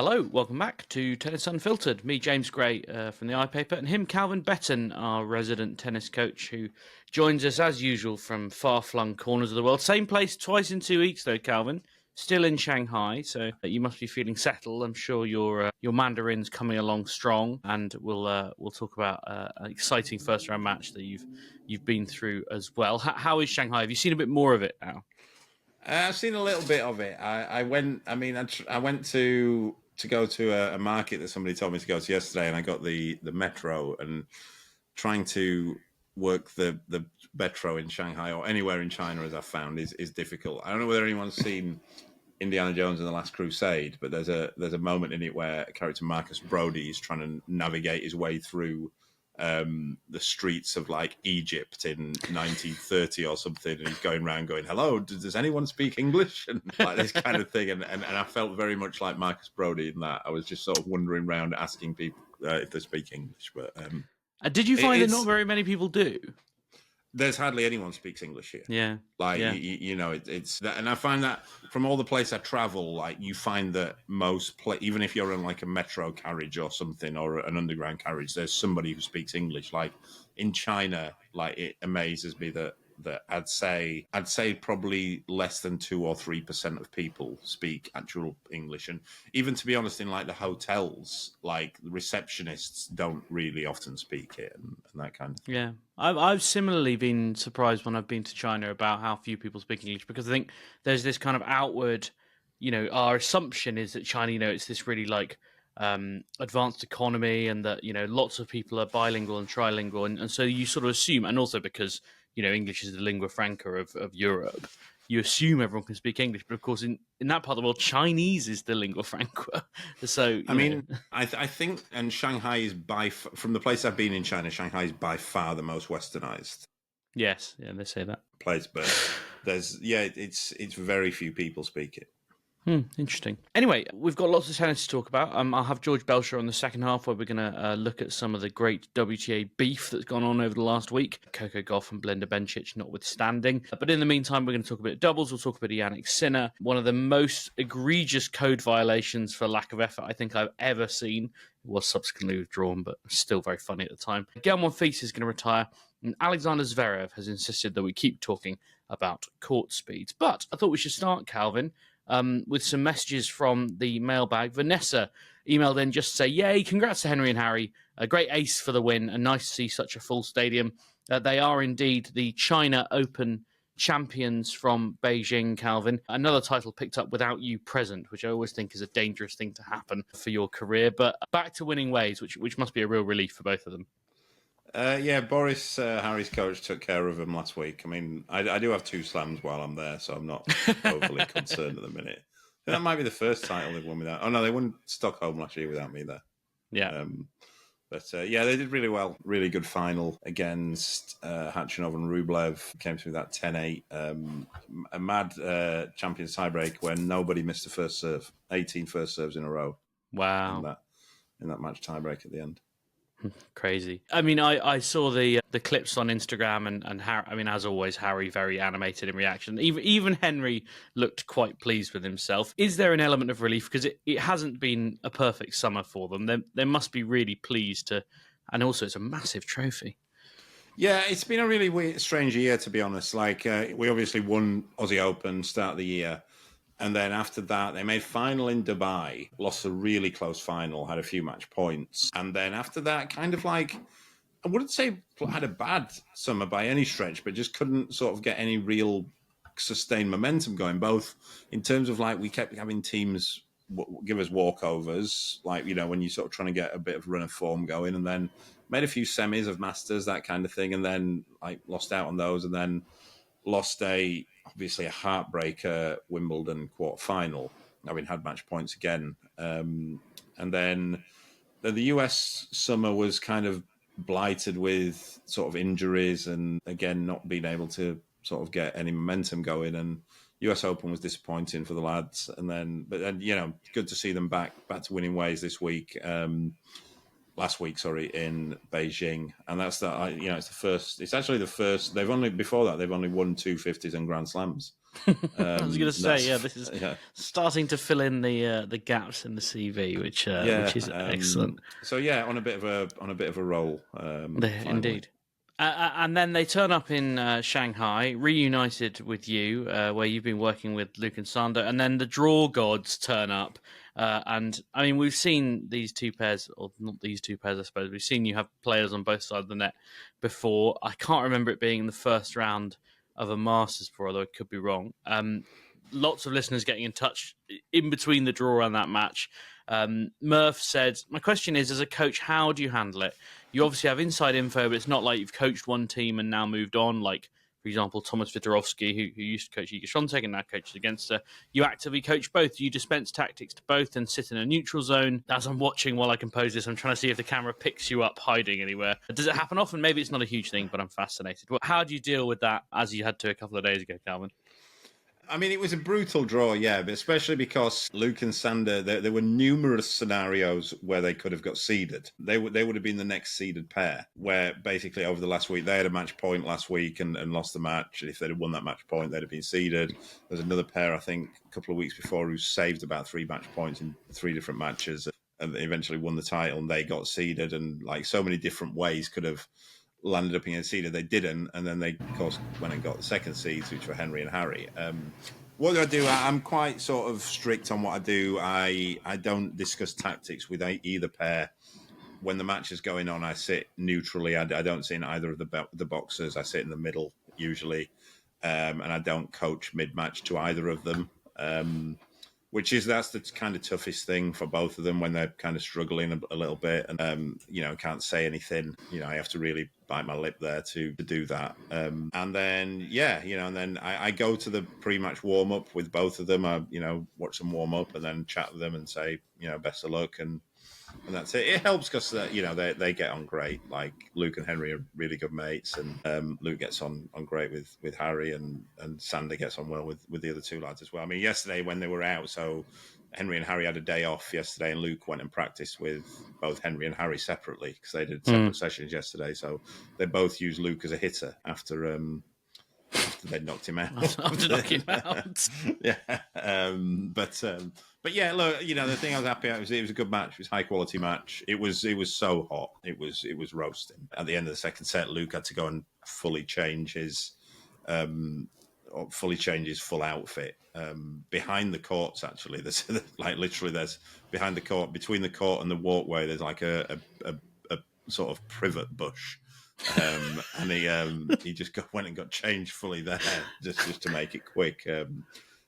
Hello, welcome back to Tennis Unfiltered. Me, James Gray from the iPaper, and him, Calvin Betton, our resident tennis coach, who joins us as usual from far-flung corners of the world. Same place twice in 2 weeks, though, Calvin. Still in Shanghai, so you must be feeling settled. I'm sure your Mandarin's coming along strong, and we'll talk about an exciting first-round match that you've been through as well. How is Shanghai? Have you seen a bit more of it now? I've seen a little bit of it. I went to go to a market that somebody told me to go to yesterday, and I got the metro, and trying to work the metro in Shanghai or anywhere in China, as I've found, is difficult. I don't know whether anyone's seen Indiana Jones and the Last Crusade, but there's a moment in it where a character Marcus Brody is trying to navigate his way through the streets of like Egypt in 1930 or something, and he's going around going, "Hello, does anyone speak English?" and like this kind of thing. And I felt very much like Marcus Brody in that. I was just sort of wandering around asking people if they speak English. But did you find that not very many people do? There's hardly anyone speaks English here. Yeah. Like, yeah. You know, it's that, and I find that from all the places I travel, like you find that even if you're on like a metro carriage or something, or an underground carriage, there's somebody who speaks English. Like in China, like it amazes me that I'd say probably less than 2 or 3% of people speak actual English. And even, to be honest, in like the hotels, like the receptionists don't really often speak it and that kind of thing. Yeah. I've similarly been surprised when I've been to China about how few people speak English, because I think there's this kind of outward, our assumption is that China, it's this really like advanced economy, and that, lots of people are bilingual and trilingual. And so you sort of assume, and also because, English is the lingua franca of Europe, you assume everyone can speak English. But of course, in that part of the world, Chinese is the lingua franca. So, I think, and Shanghai is from the place I've been in China, Shanghai is by far the most westernized. Yes, yeah, they say that place, but it's very few people speak it. Interesting. Anyway, we've got lots of tennis to talk about. I'll have George Bellshaw on the second half, where we're going to look at some of the great WTA beef that's gone on over the last week. Coco Gauff and Belinda Bencic notwithstanding. But in the meantime, we're going to talk a bit of doubles. We'll talk a bit of Jannik Sinner. One of the most egregious code violations for lack of effort I think I've ever seen. It was subsequently withdrawn, but still very funny at the time. Gael Monfils is going to retire, and Alexander Zverev has insisted that we keep talking about court speeds. But I thought we should start, Calvin, with some messages from the mailbag. Vanessa emailed in just to say, yay, congrats to Henry and Harry. A great ace for the win, and nice to see such a full stadium. They are indeed the China Open champions from Beijing, Calvin. Another title picked up without you present, which I always think is a dangerous thing to happen for your career. But back to winning ways, which must be a real relief for both of them. Boris, Harry's coach, took care of him last week. I mean, I do have 2 slams while I'm there, so I'm not overly concerned at the minute. That might be the first title they've won without. Oh no, they won Stockholm last year without me there. Yeah. They did really well. Really good final against Khachanov and Rublev. Came through that 10-8. A mad Champions tiebreak when nobody missed the first serve. 18 first serves in a row. Wow. In that match tiebreak at the end. Crazy. I mean, I saw the clips on Instagram, and Harry, I mean, as always, Harry very animated in reaction. Even Henry looked quite pleased with himself. Is there an element of relief, because it hasn't been a perfect summer for them? They must be really pleased to, and also it's a massive trophy. Yeah, it's been a really weird, strange year, to be honest. Like we obviously won Aussie Open start of the year. And then after that, they made final in Dubai, lost a really close final, had a few match points. And then after that, kind of like, I wouldn't say had a bad summer by any stretch, but just couldn't sort of get any real sustained momentum going, both in terms of like we kept having teams give us walkovers, like, when you're sort of trying to get a bit of run of form going, and then made a few semis of Masters, that kind of thing, and then like lost out on those, and then lost obviously a heartbreaker Wimbledon quarterfinal. I mean, had match points again. And then the US summer was kind of blighted with sort of injuries and, again, not being able to sort of get any momentum going. And US Open was disappointing for the lads. But then, good to see them back to winning ways this week. Last week, in Beijing, and that's it's the first. It's actually the first. Before that they've only won 250s and Grand Slams. I was going to say, this is yeah. starting to fill in the gaps in the CV, which is excellent. So yeah, on a bit of a roll. Indeed. And then they turn up in Shanghai, reunited with you, where you've been working with Luke and Sander, and then the draw gods turn up. And I mean, we've seen these two pairs, or not these two pairs, I suppose. We've seen you have players on both sides of the net before. I can't remember it being in the first round of a Masters before, although I could be wrong. Lots of listeners getting in touch in between the draw and that match. Murph said, my question is, as a coach, how do you handle it? You obviously have inside info, but it's not like you've coached one team and now moved on. Like, for example, Thomas Vitorovsky, who used to coach Iga Swiatek and now coaches against her. You actively coach both. Do you dispense tactics to both and sit in a neutral zone? As I'm watching while I compose this, I'm trying to see if the camera picks you up hiding anywhere. Does it happen often? Maybe it's not a huge thing, but I'm fascinated. Well, how do you deal with that as you had to a couple of days ago, Calvin? I mean, it was a brutal draw, yeah, but especially because Luke and Sander, there were numerous scenarios where they could have got seeded. They would have been the next seeded pair, where basically over the last week, they had a match point last week and lost the match. If they'd have won that match point, they'd have been seeded. There's another pair, I think, a couple of weeks before who saved about 3 match points in 3 different matches and eventually won the title, and they got seeded, and like so many different ways could have landed up in a seed. They didn't, and then they, of course, went and got the second seeds, which were Henry and Harry. What do I do? I'm quite sort of strict on what I do. I don't discuss tactics with either pair. When the match is going on, I sit neutrally. I don't sit in either of the boxes. I sit in the middle usually, and I don't coach mid-match to either of them. That's the kind of toughest thing for both of them when they're kind of struggling a little bit and, can't say anything. I have to really bite my lip there to do that. And then, and then I go to the pre-match warm-up with both of them. I, watch them warm up and then chat with them and say, best of luck. And that's it. It helps because, they get on great. Like Luke and Henry are really good mates, and Luke gets on great with Harry, and Sander gets on well with the other two lads as well. I mean, yesterday when they were out, so Henry and Harry had a day off yesterday, and Luke went and practiced with both Henry and Harry separately because they did separate sessions yesterday. So they both used Luke as a hitter after they knocked him out. After knocking him out. Yeah. But yeah, look, the thing I was happy about was it was a good match. It was a high quality match. It was so hot. It was roasting. At the end of the second set, Luke had to go and fully change his full outfit behind the courts. Actually, there's there's behind the court, between the court and the walkway, there's like a sort of privet bush. And he just went and got changed fully there just to make it quick.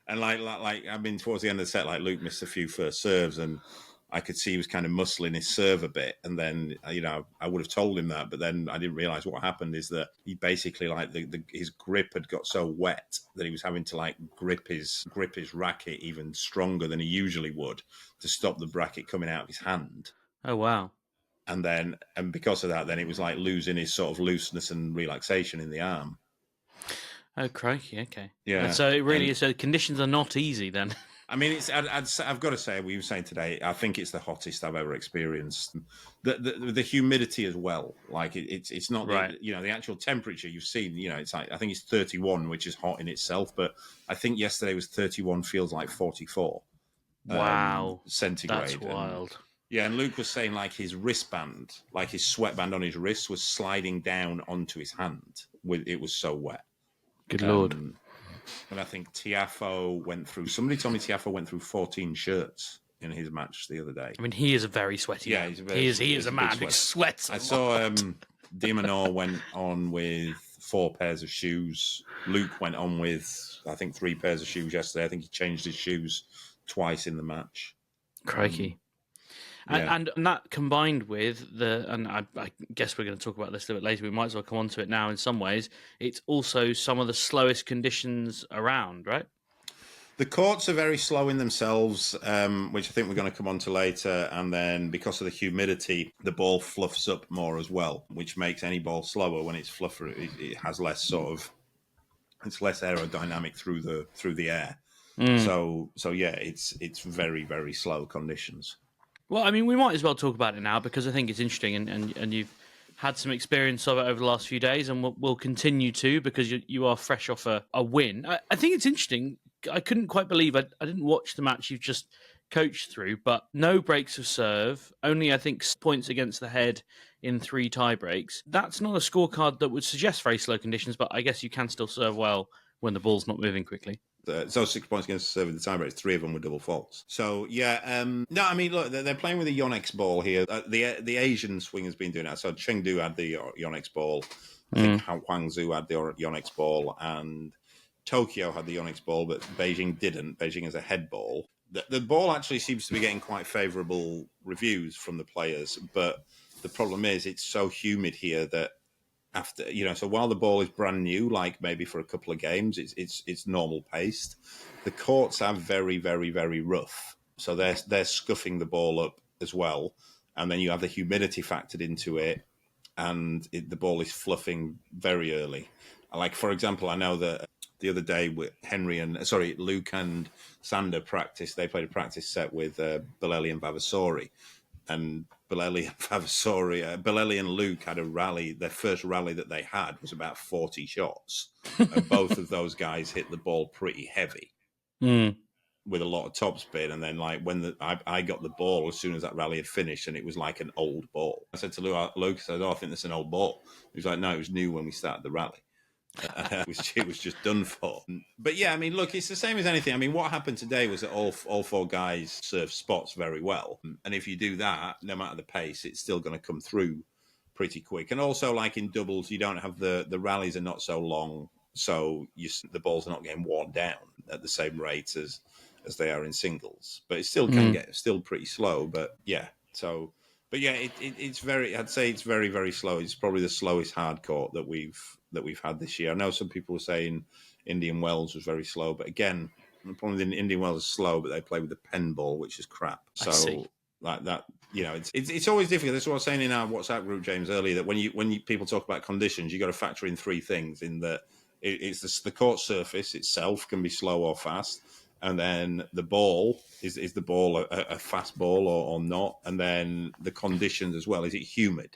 And I mean, towards the end of the set, like Luke missed a few first serves, and I could see he was kind of muscling his serve a bit. And then, I would have told him that, but then I didn't realize what happened is that he basically his grip had got so wet that he was having to grip his racket even stronger than he usually would to stop the racket coming out of his hand. Oh, wow. And because of that, then it was like losing his sort of looseness and relaxation in the arm. Oh, crikey, okay. Yeah. So it really is. So conditions are not easy then. I mean, I've got to say, we were saying today, I think it's the hottest I've ever experienced. The humidity as well. Like it's not right. The actual temperature you've seen. It's like I think it's 31, which is hot in itself. But I think yesterday was 31, feels like 44. Wow, centigrade. That's wild. And Luke was saying his wristband, his sweatband on his wrist, was sliding down onto his hand. It was so wet. Good Lord. And I think Tiafoe went through. Somebody told me Tiafoe went through 14 shirts in his match the other day. I mean, he is a very sweaty man. He is a man who sweats. I saw De Minaur went on with 4 pairs of shoes. Luke went on with, I think, 3 pairs of shoes yesterday. I think he changed his shoes twice in the match. Crikey. And that combined with and I guess we're going to talk about this a little bit later, we might as well come on to it now in some ways, it's also some of the slowest conditions around, right? The courts are very slow in themselves, which I think we're going to come on to later. And then because of the humidity, the ball fluffs up more as well, which makes any ball slower when it's fluffer. It has less it's less aerodynamic through the air. So yeah, it's very, very slow conditions. Well, I mean, we might as well talk about it now because I think it's interesting, and you've had some experience of it over the last few days, and will continue to, because you are fresh off a win. I think it's interesting. I couldn't quite believe I didn't watch the match you've just coached through, but no breaks of serve, only I think points against the head in 3 tie breaks. That's not a scorecard that would suggest very slow conditions, but I guess you can still serve well when the ball's not moving quickly. So 6 points against the serve with the tiebreaks, 3 of them were double faults. So yeah, no, I mean, look, they're playing with a Yonex ball here. The Asian swing has been doing that. So Chengdu had the Yonex ball. I think Hangzhou had the Yonex ball, and Tokyo had the Yonex ball, but Beijing didn't. Beijing has a head ball. The ball actually seems to be getting quite favourable reviews from the players, but the problem is it's so humid here that after, so while the ball is brand new, like maybe for a couple of games, it's normal paced. The courts are very, very, very rough, so they're scuffing the ball up as well, and then you have the humidity factored into it, and the ball is fluffing very early. Like, for example, I know that the other day with Luke and Sander practiced. They played a practice set with Bolelli and Vavasori. And Bolelli and Luke had a rally. Their first rally that they had was about 40 shots. And both of those guys hit the ball pretty heavy with a lot of topspin. And then, like, when I got the ball as soon as that rally had finished, and it was like an old ball. I said to Luke, I said, "Oh, I think that's an old ball." He was like, "No, it was new when we started the rally." It was just done for. But yeah, I mean, look, it's the same as anything. I mean, what happened today was that all 4 guys serve spots very well, and if you do that, no matter the pace, it's still going to come through pretty quick. And also, like in doubles, you don't have the rallies are not so long, so the balls are not getting worn down at the same rate as they are in singles. But it still can get still pretty slow. But yeah, so. But yeah, it's very. I'd say it's very, very slow. It's probably the slowest hard court that we've had this year. I know some people were saying Indian Wells was very slow, but again, the problem with Indian Wells is slow, but they play with the pen ball, which is crap. So like that, it's always difficult. That's what I was saying in our WhatsApp group, James, earlier. That when you people talk about conditions, you got to factor in 3 things. In that it's the court surface itself can be slow or fast. And then the ball, is the ball a fast ball or not? And then the conditions as well. Is it humid?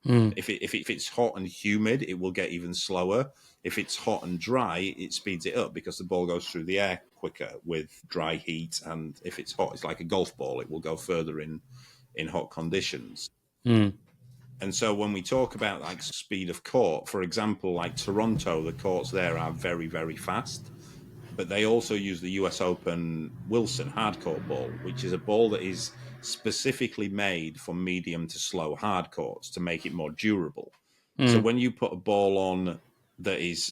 If it's hot and humid, it will get even slower. If it's hot and dry, it speeds it up because the ball goes through the air quicker with dry heat. And if it's hot, it's like a golf ball. It will go further in hot conditions. And so when we talk about like speed of court, for example, like Toronto, the courts there are very, very fast. But they also use the US Open Wilson hardcourt ball, which is a ball that is specifically made for medium to slow hardcourts to make it more durable. So when you put a ball on that is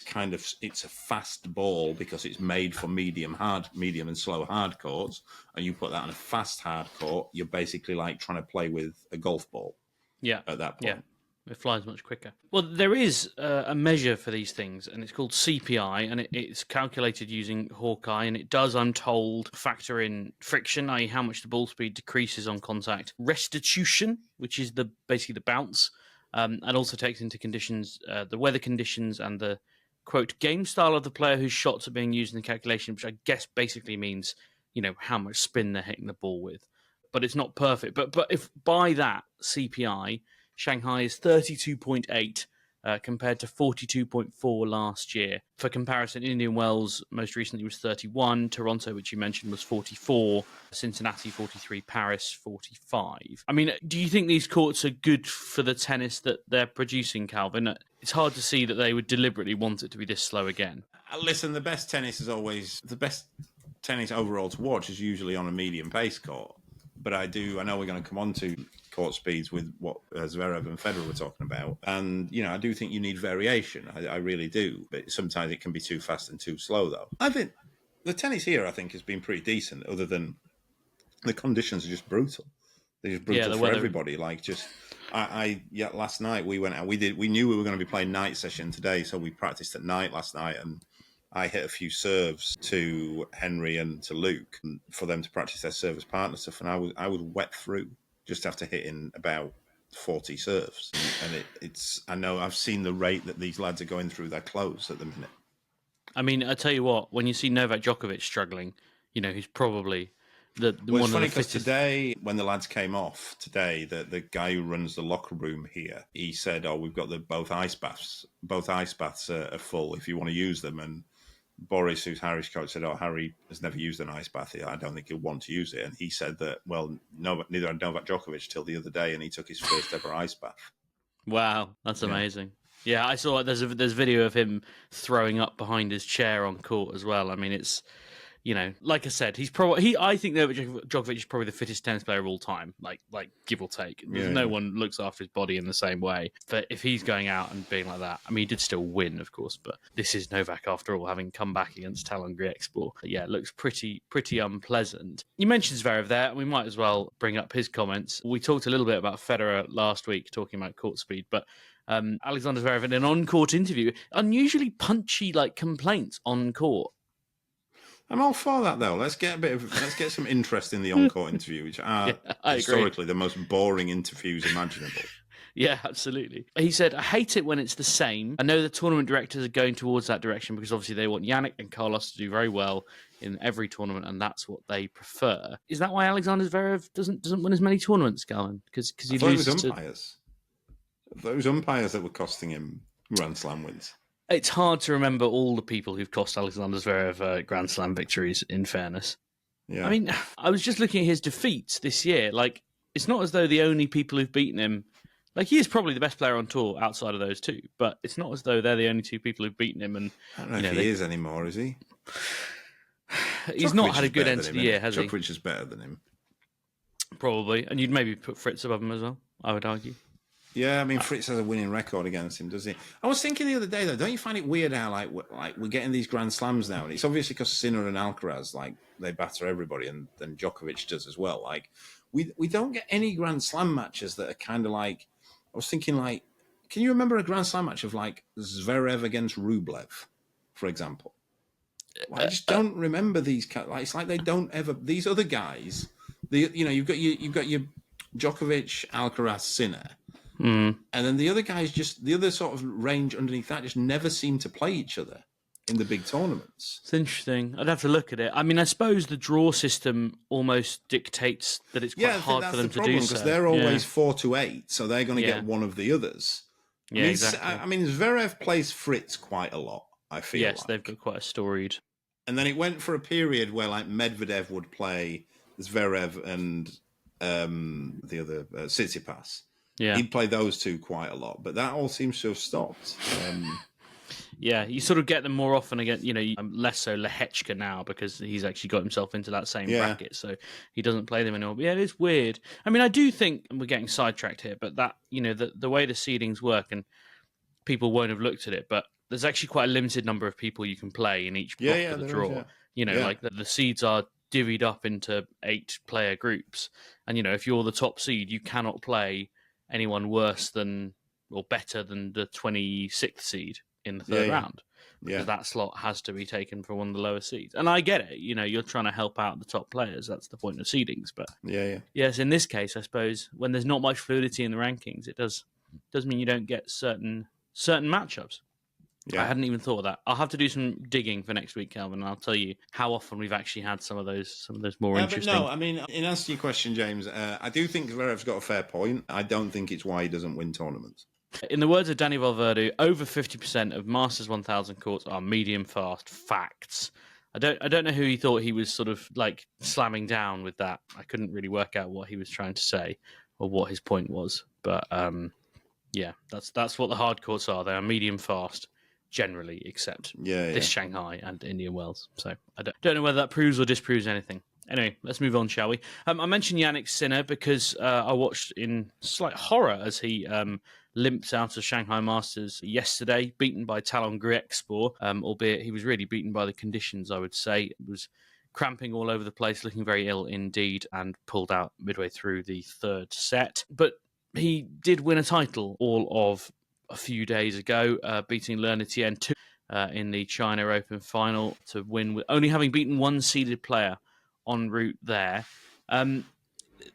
it's a fast ball because it's made for medium and slow hardcourts, and you put that on a fast hardcourt, you're basically like trying to play with a golf ball. Yeah, at that point. Yeah. It flies much quicker. Well, there is a measure for these things, and it's called CPI, and it's calculated using Hawkeye, and it does, I'm told, factor in friction, i.e. how much the ball speed decreases on contact, restitution, which is basically the bounce, and also takes into conditions, the weather conditions and the, quote, game style of the player whose shots are being used in the calculation, which I guess basically means, how much spin they're hitting the ball with. But it's not perfect. But if by that CPI, Shanghai is 32.8 compared to 42.4 last year. For comparison, Indian Wells most recently was 31, Toronto, which you mentioned, was 44, Cincinnati 43, Paris 45. I mean, do you think these courts are good for the tennis that they're producing, Calvin? It's hard to see that they would deliberately want it to be this slow again. Listen, the best tennis overall to watch is usually on a medium pace court. But I know we're going to come on to court speeds with what Zverev and Federer were talking about. And, I do think you need variation. I really do. But sometimes it can be too fast and too slow, though. I think the tennis here, has been pretty decent, other than the conditions are just brutal. They're just brutal for everybody. Like, just... last night we went out. We knew we were going to be playing night session today, so we practiced at night last night, and I hit a few serves to Henry and to Luke for them to practice their service partner stuff, and I was wet through just after hitting about 40 serves. And I know I've seen the rate that these lads are going through their clothes at the minute. I mean, I tell you what, when you see Novak Djokovic struggling, he's probably Well, one it's of funny the because fittest. today, when the lads came off today, the guy who runs the locker room here, he said, "Oh, we've got both ice baths. Both ice baths are full if you want to use them." And Boris, who's Harry's coach, said, "Oh, Harry has never used an ice bath. I don't think he'll want to use it." And he said that, well, no, neither had Novak Djokovic till the other day, and he took his first ever ice bath. Wow, that's Yeah. amazing. Yeah, I saw there's video of him throwing up behind his chair on court as well. I mean, it's like I said, I think Novak Djokovic is probably the fittest tennis player of all time, like give or take. There's no one looks after his body in the same way. But if he's going out and being like that, I mean, he did still win, of course, but this is Novak after all, having come back against Talon Griekspor. Yeah, it looks pretty unpleasant. You mentioned Zverev there, and we might as well bring up his comments. We talked a little bit about Federer last week, talking about court speed, but Alexander Zverev in an on-court interview, unusually punchy complaints on court. I'm all for that, though. Let's get some interest in the on-court interview, which are historically the most boring interviews imaginable. Yeah, absolutely. He said, "I hate it when it's the same. I know the tournament directors are going towards that direction because obviously they want Jannik and Carlos to do very well in every tournament, and that's what they prefer." Is that why Alexander Zverev doesn't win as many tournaments, Galvin? Because he loses to umpires. Those umpires that were costing him Grand Slam wins. It's hard to remember all the people who've cost Alexander Zverev Grand Slam victories, in fairness. Yeah. I mean, I was just looking at his defeats this year. It's not as though the only people who've beaten him... he is probably the best player on tour outside of those two, but it's not as though they're the only two people who've beaten him. And I don't know if he is anymore, is he? He's Djokovic not had a good end to the year, has he? Djokovic is better than him. Probably. And you'd maybe put Fritz above him as well, I would argue. Yeah, I mean, Fritz has a winning record against him, does he? I was thinking the other day, though, don't you find it weird how, we're getting these Grand Slams now, and it's obviously because Sinner and Alcaraz, they batter everybody, and then Djokovic does as well. We don't get any Grand Slam matches that are kind of I was thinking, can you remember a Grand Slam match of, Zverev against Rublev, for example? I just don't remember these. It's like they don't ever... These other guys, you've got your Djokovic, Alcaraz, Sinner... Mm. And then the other guys the other sort of range underneath that just never seem to play each other in the big tournaments. It's interesting. I'd have to look at it. I mean, I suppose the draw system almost dictates that it's quite hard for them to do so. Because they're always 4-8, so they're going to get one of the others. Yeah, exactly. I mean, Zverev plays Fritz quite a lot, I feel like. Yes, they've got quite a storied... And then it went for a period where, Medvedev would play Zverev and the other, Tsitsipas. Yeah. He'd play those two quite a lot, but that all seems to have stopped. Yeah, you sort of get them more often again. Less so Lehechka now because he's actually got himself into that same bracket, so he doesn't play them anymore. But yeah, it is weird. I mean, I do think, and we're getting sidetracked here, but that the way the seedings work, and people won't have looked at it, but there's actually quite a limited number of people you can play in each block of the draw. The seeds are divvied up into 8-player groups, and if you're the top seed, you cannot play anyone worse than or better than the 26th seed in the third round, because that slot has to be taken for one of the lower seeds. And I get it, you're trying to help out the top players. That's the point of seedings. But yes, in this case, I suppose when there's not much fluidity in the rankings, it does mean you don't get certain matchups. Yeah. I hadn't even thought of that. I'll have to do some digging for next week, Calvin, and I'll tell you how often we've actually had some of those more interesting. But no, I mean, in answer to your question, James, I do think Zverev's got a fair point. I don't think it's why he doesn't win tournaments. In the words of Danny Valverde, over 50% of Masters 1000 courts are medium fast. Facts. I don't know who he thought he was sort of slamming down with that. I couldn't really work out what he was trying to say or what his point was. But that's what the hard courts are. They are medium fast. Generally, except this Shanghai and Indian Wells. So I don't know whether that proves or disproves anything. Anyway, let's move on, shall we? I mentioned Jannik Sinner because I watched in slight horror as he limps out of Shanghai Masters yesterday, beaten by Talon Griekspor, albeit he was really beaten by the conditions, I would say. It was cramping all over the place, looking very ill indeed, and pulled out midway through the third set. But he did win a title all of a few days ago, beating Lernitienne 2 in the China Open final to win, with only having beaten one seeded player en route there.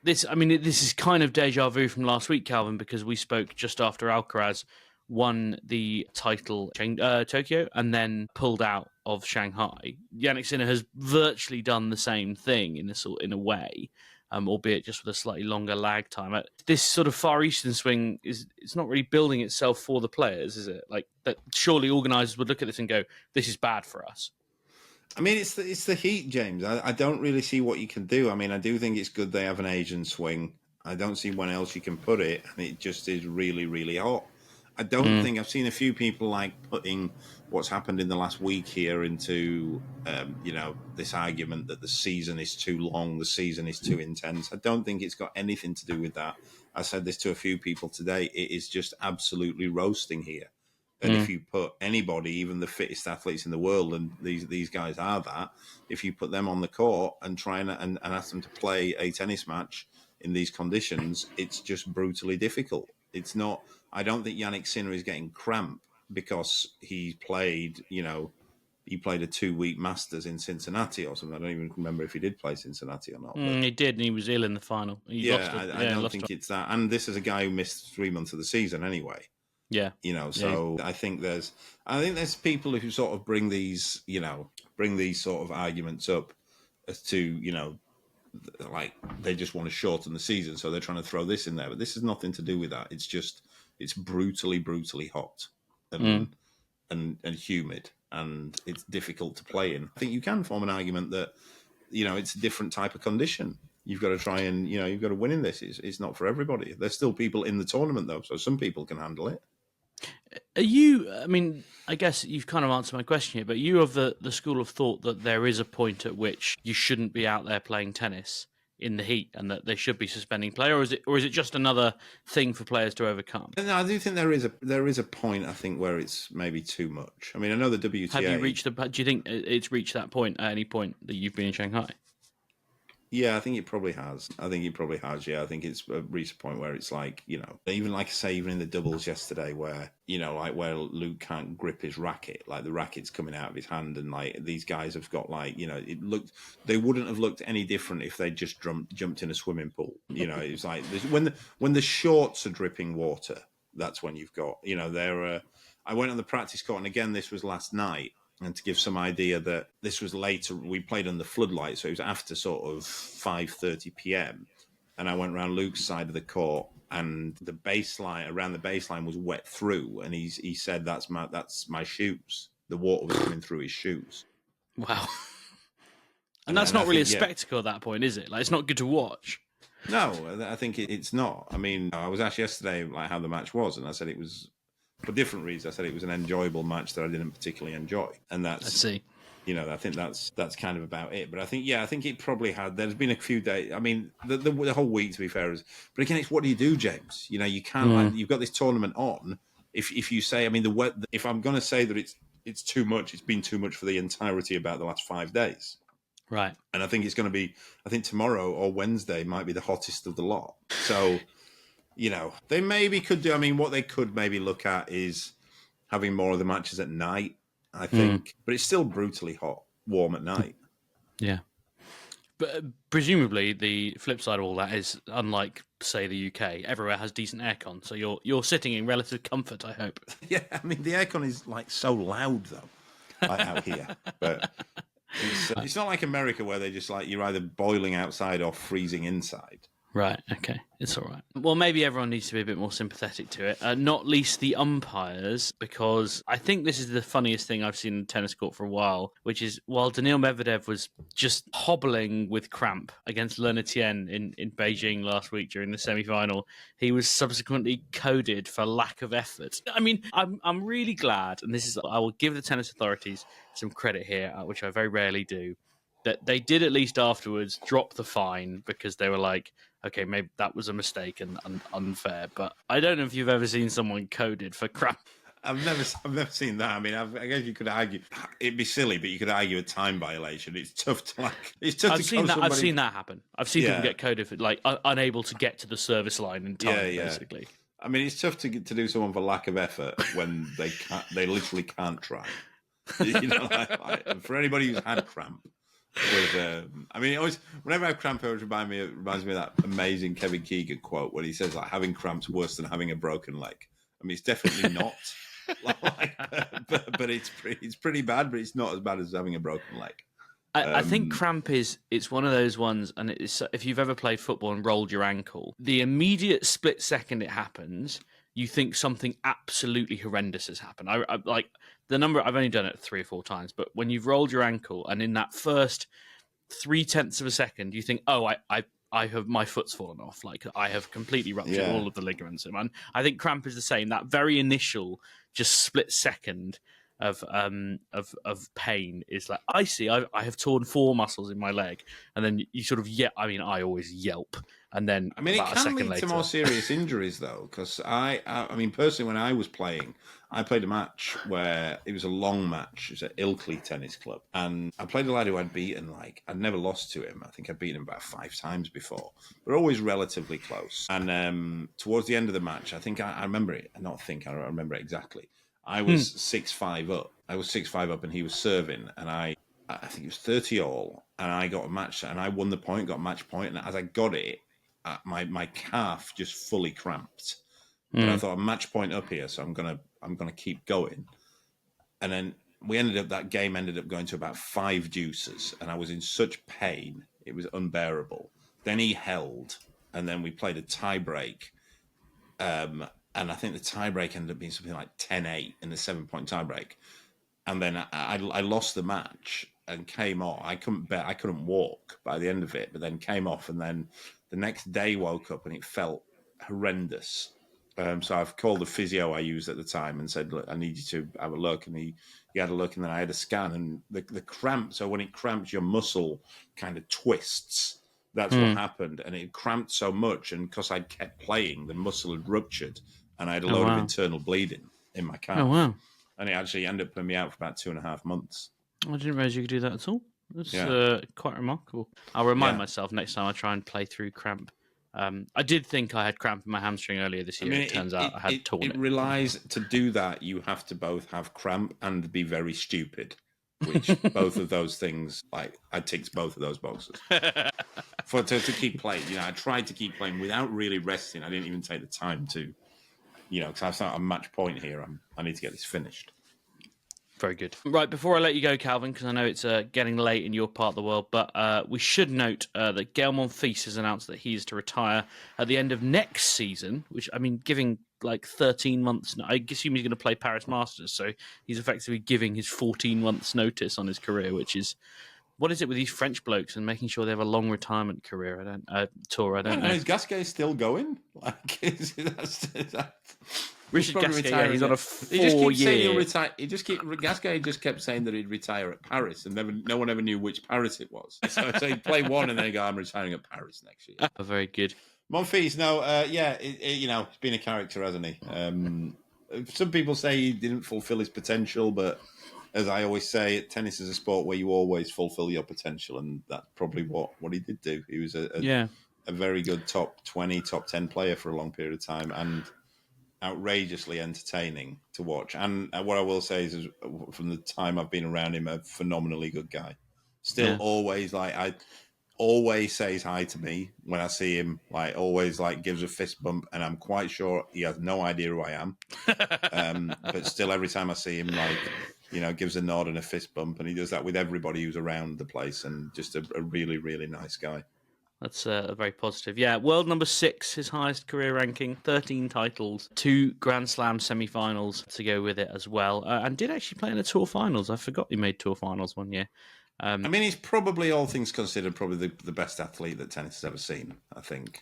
This is kind of deja vu from last week, Calvin, because we spoke just after Alcaraz won the title Tokyo and then pulled out of Shanghai. Jannik Sinner has virtually done the same thing in a way, albeit just with a slightly longer lag time. This sort of Far Eastern swing it's not really building itself for the players, is it? Like that, surely organisers would look at this and go, "This is bad for us." I mean, it's the heat, James. I don't really see what you can do. I mean, I do think it's good they have an Asian swing. I don't see when else you can put it, and it just is really, really hot. I don't think I've seen a few people like putting what's happened in the last week here into, this argument that the season is too long, the season is too intense. I don't think it's got anything to do with that. I said this to a few people today. It is just absolutely roasting here. And if you put anybody, even the fittest athletes in the world, and these guys are that, if you put them on the court and try and ask them to play a tennis match in these conditions, it's just brutally difficult. It's not. I don't think Jannik Sinner is getting cramp because he played a 2-week Masters in Cincinnati or something. I don't even remember if he did play Cincinnati or not. He did, and he was ill in the final. I don't think it's that. And this is a guy who missed 3 months of the season anyway. Yeah, I think there's people who sort of bring these sort of arguments up as to like they just want to shorten the season, so they're trying to throw this in there. But this has nothing to do with that. It's brutally hot and humid, and it's difficult to play in. I think you can form an argument that it's a different type of condition. You've got to try and you've got to win in this. It's not for everybody. There's still people in the tournament though, so some people can handle it. I guess you've kind of answered my question here, but you of the school of thought that there is a point at which you shouldn't be out there playing tennis in the heat and that they should be suspending play, or is it just another thing for players to overcome? No, I do think there is a point, I think, where it's maybe too much. I mean, I know the WTA... Do you think it's reached that point at any point that you've been in Shanghai? Yeah, I think it probably has. Yeah, I think it's reached a point where it's like, even like I say, even in the doubles yesterday where, where Luke can't grip his racket, like the racket's coming out of his hand, and like these guys have got like, they wouldn't have looked any different if they just jumped in a swimming pool. It's like when the shorts are dripping water, that's when you've got, I went on the practice court, and again, this was last night. And to give some idea that this was later, we played under floodlights, so it was after sort of 5:30 p.m. And I went around Luke's side of the court, and the baseline was wet through. And he said, "That's my shoes." The water was coming through his shoes. Wow. And that's not really a spectacle at that point, is it? Like, it's not good to watch. No, I think it's not. I mean, I was asked yesterday like how the match was, and I said it was. For different reasons, I said it was an enjoyable match that I didn't particularly enjoy, and that's. I see. I think that's kind of about it. But I think it probably had. There's been a few days. I mean, the whole week, to be fair, is. But again, it's what do you do, James? You can't. You've got this tournament on. If you say, I mean, if I'm going to say that it's too much, it's been too much for the entirety about the last 5 days. Right. And I think it's going to be. I think tomorrow or Wednesday might be the hottest of the lot. So. They maybe could do. I mean, what they could maybe look at is having more of the matches at night, I think. But it's still brutally warm at night. Yeah. But presumably the flip side of all that is, unlike, say, the UK, everywhere has decent aircon. So you're sitting in relative comfort, I hope. Yeah, I mean, the aircon is like so loud, though, like out here. But it's not like America where they just like you're either boiling outside or freezing inside. Right, okay. It's all right. Well, maybe everyone needs to be a bit more sympathetic to it, not least the umpires, because I think this is the funniest thing I've seen in the tennis court for a while, which is while Daniil Medvedev was just hobbling with cramp against Le Natien in Beijing last week during the semi-final, he was subsequently coded for lack of effort. I mean, I'm really glad, and I will give the tennis authorities some credit here, which I very rarely do, that they did at least afterwards drop the fine because they were like, okay, maybe that was a mistake and unfair. But I don't know if you've ever seen someone coded for crap. I've never seen that. I mean, I guess you could argue it'd be silly, but you could argue a time violation. It's tough to I've seen that happen. I've seen people get coded for like unable to get to the service line in time. Basically. I mean, it's tough to do someone for lack of effort when they literally can't try. For anybody who's had cramp. I mean, whenever I have cramp, it reminds me of that amazing Kevin Keegan quote when he says like having cramps worse than having a broken leg. I mean, it's definitely not. But it's pretty bad, but it's not as bad as having a broken leg. I think cramp it's one of those ones, and it's, if you've ever played football and rolled your ankle, the immediate split second it happens, you think something absolutely horrendous has happened. I like the number. I've only done it 3 or 4 times, but when you've rolled your ankle, and in that first 0.3 of a second, you think, "Oh, I have my foot's fallen off. Like I have completely ruptured all of the ligaments." And I think cramp is the same. That very initial, just split second of pain is like, I see. I have torn 4 muscles in my leg, and then you sort of I mean, I always yelp, and then I mean, it can lead to more serious injuries though, because I mean, personally, when I was playing, I played a match where it was a long match. It was at Ilkley Tennis Club, and I played a lad who I'd beaten. Like I'd never lost to him. I think I'd beaten him about 5 times before. We're always relatively close. And towards the end of the match, I think I remember it. I remember it exactly. I was 6-5 up. I was 6-5 up, and he was serving, and I think it was 30 all, and I got a match, and I won the point, got a match point, and as I got it, my calf just fully cramped. But I thought, a match point up here, so I'm gonna keep going. And then that game ended up going to about 5 deuces, and I was in such pain, it was unbearable. Then he held, and then we played a tie break. And I think the tiebreak ended up being something like 10-8 in the 7-point tiebreak. And then I lost the match and came off. I couldn't walk by the end of it, but then came off. And then the next day woke up and it felt horrendous. So I've called the physio I used at the time and said, "Look, I need you to have a look." And he had a look, and then I had a scan. And the cramp, so when it cramps, your muscle kind of twists. That's what happened. And it cramped so much, and because I'd kept playing, the muscle had ruptured, and I had a load of internal bleeding in my calf. Oh, wow. And it actually ended up putting me out for about 2.5 months. I didn't realise you could do that at all. That's quite remarkable. I'll remind myself next time I try and play through cramp. I did think I had cramp in my hamstring earlier this year. I mean, it turns out I had torn it. It relies, to do that, you have to both have cramp and be very stupid, which both of those things, like, I ticked both of those boxes. To keep playing. You know, I tried to keep playing without really resting. I didn't even take the time to, because I start a match point here. I need to get this finished. Very good. Right, before I let you go, Calvin, because I know it's getting late in your part of the world, but we should note that Gael Monfils has announced that he is to retire at the end of next season, which, I mean, giving like 13 months, I assume he's going to play Paris Masters, so he's effectively giving his 14 months notice on his career, which is, what is it with these French blokes and making sure they have a long retirement career? I don't know. Is Gasquet still going? Like, is that... Richard Gasquet, he's on a 4-year. Gasquet just kept saying that he'd retire at Paris, and no one ever knew which Paris it was. So he'd play one, and then he'd go, "I'm retiring at Paris next year." Very good. Monfils, he's been a character, hasn't he? Some people say he didn't fulfill his potential, but as I always say, tennis is a sport where you always fulfill your potential, and that's probably what he did do. He was a very good top 20, top 10 player for a long period of time, and outrageously entertaining to watch. And what I will say is from the time I've been around him, a phenomenally good guy. Still always always says hi to me when I see him, always gives a fist bump, and I'm quite sure he has no idea who I am. But still, every time I see him, gives a nod and a fist bump, and he does that with everybody who's around the place, and just a really, really nice guy. That's very positive. Yeah, world number 6, his highest career ranking, 13 titles, 2 Grand Slam semi-finals to go with it as well, and did actually play in the Tour Finals. I forgot he made Tour Finals one year. I mean, he's probably, all things considered, probably the best athlete that tennis has ever seen, I think.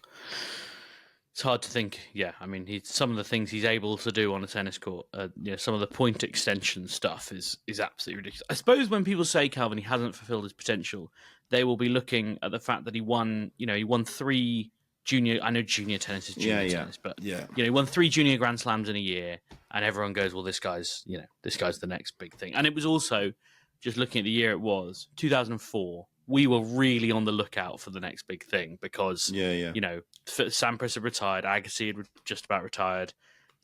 It's hard to think. Yeah, I mean, some of the things he's able to do on a tennis court, some of the point extension stuff is absolutely ridiculous. I suppose when people say, Calvin, he hasn't fulfilled his potential, they will be looking at the fact that he won 3 junior. I know junior tennis is junior tennis, but he won 3 junior Grand Slams in a year, and everyone goes, "Well, this guy's the next big thing." And it was also, just looking at the year it was, 2004. We were really on the lookout for the next big thing because, Sampras had retired, Agassi had just about retired,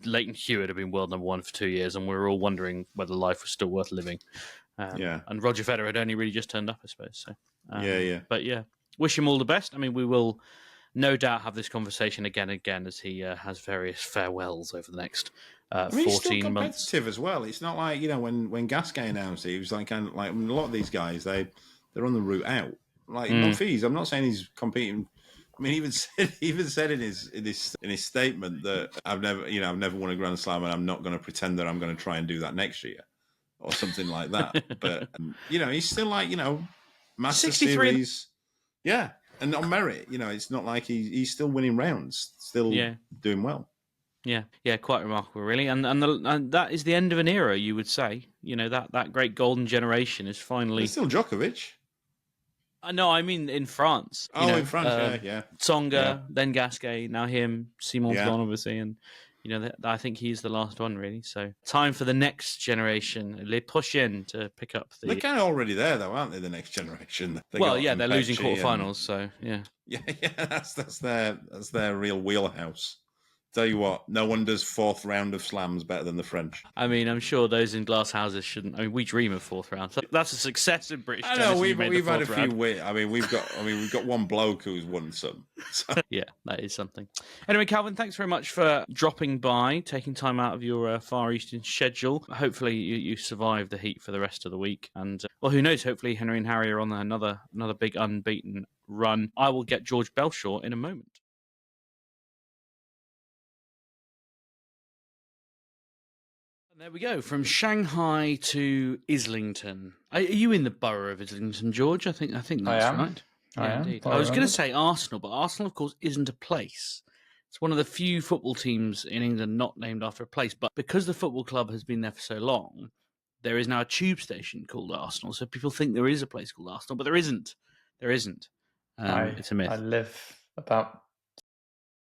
Leighton Hewitt had been world number 1 for 2 years, and we were all wondering whether life was still worth living. And Roger Federer had only really just turned up, I suppose. So, But wish him all the best. I mean, we will no doubt have this conversation again and again as he has various farewells over the next I mean, he's still 14 months. competitive as well. It's not like, when Gasquet announced it, he was like, kind of like, I mean, a lot of these guys, they're on the route out. Like Monfils, I'm not saying he's competing. I mean, he even said in his statement that I've never won a Grand Slam, and I'm not going to pretend that I'm going to try and do that next year or something like that. But he's still like, Master 63. Series, yeah, and on merit. It's not like he's still winning rounds, still doing well. Yeah, quite remarkable, really, and that is the end of an era, you would say. That great golden generation is finally. There's still Djokovic. No, I mean in France. In France, yeah. Tsonga, then Gasquet, now him. Simon's gone, obviously, and I think he's the last one, really. So time for the next generation, les prochaines, to pick up the. They're kind of already there, though, aren't they? The next generation. They're losing quarterfinals, so yeah. Yeah, that's their real wheelhouse. Tell you what, no one does fourth round of slams better than the French. I mean, I'm sure those in glass houses shouldn't. I mean, we dream of fourth round. That's a success in British tennis. I know we've had a few wins. We've got one bloke who's won some. So. Yeah, that is something. Anyway, Calvin, thanks very much for dropping by, taking time out of your Far Eastern schedule. Hopefully, you survive the heat for the rest of the week, and who knows? Hopefully, Henry and Harry are on another big unbeaten run. I will get George Bellshaw in a moment. And there we go, from Shanghai to Islington. Are you in the borough of Islington, George? I think that's right. I am. Indeed. I was going to say Arsenal, but Arsenal, of course, isn't a place. It's one of the few football teams in England not named after a place. But because the football club has been there for so long, there is now a tube station called Arsenal. So people think there is a place called Arsenal, but there isn't. There isn't. It's a myth. I live about...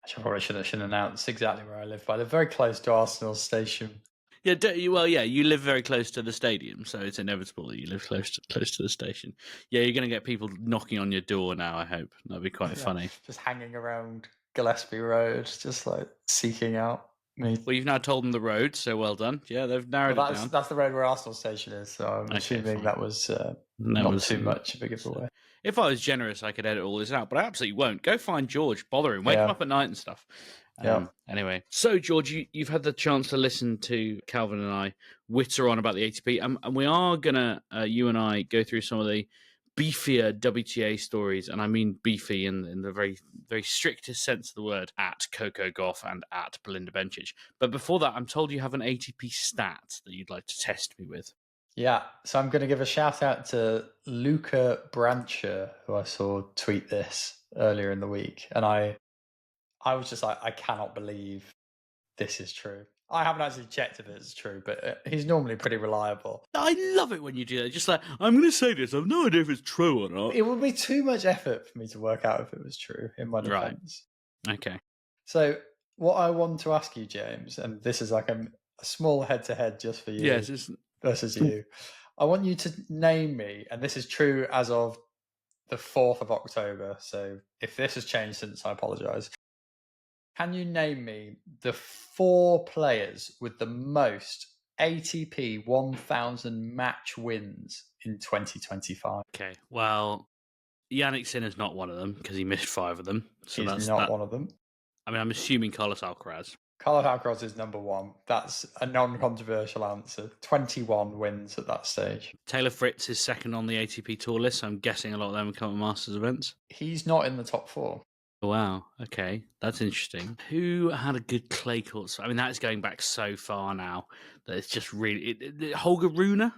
I probably shouldn't announce exactly where I live, but I live very close to Arsenal station. Yeah, you live very close to the stadium, so it's inevitable that you live close to the station. Yeah, you're going to get people knocking on your door now, I hope. That'd be quite funny. Just hanging around Gillespie Road, just like seeking out me. Well, you've now told them the road, so well done. Yeah, they've narrowed it down. That's the road where Arsenal station is, so I'm assuming fine. That was not too much of a giveaway. If I was generous, I could edit all this out, but I absolutely won't. Go find George, bother him, wake him up at night and stuff. Anyway, so George, you've had the chance to listen to Calvin and I witter on about the ATP, and we are gonna, you and I, go through some of the beefier WTA stories, and I mean beefy in the very, very strictest sense of the word, at Coco Gauff and at Belinda Bencic. But before that, I'm told you have an ATP stat that you'd like to test me with. Yeah, so I'm going to give a shout out to Luca Brancher, who I saw tweet this earlier in the week, and I was just like, I cannot believe this is true. I haven't actually checked if it's true, but he's normally pretty reliable. I love it when you do that. Just like, I'm going to say this, I've no idea if it's true or not. It would be too much effort for me to work out if it was true, in my defense. Right. Okay. So what I want to ask you, James, and this is like a small head-to-head just for you versus you. I want you to name me, and this is true as of the 4th of October, so if this has changed since, I apologise. Can you name me the 4 players with the most ATP 1000 match wins in 2025? Okay, well, Jannik Sinner's not one of them because he missed 5 of them. So He's not one of them. I mean, I'm assuming Carlos Alcaraz. Carlos Alcaraz is number 1. That's a non-controversial answer. 21 wins at that stage. Taylor Fritz is second on the ATP tour list, so I'm guessing a lot of them come at Masters events. He's not in the top 4. Wow, okay, that's interesting. Who had a good clay court? I mean, that's going back so far now that it's just really... Holger Rune?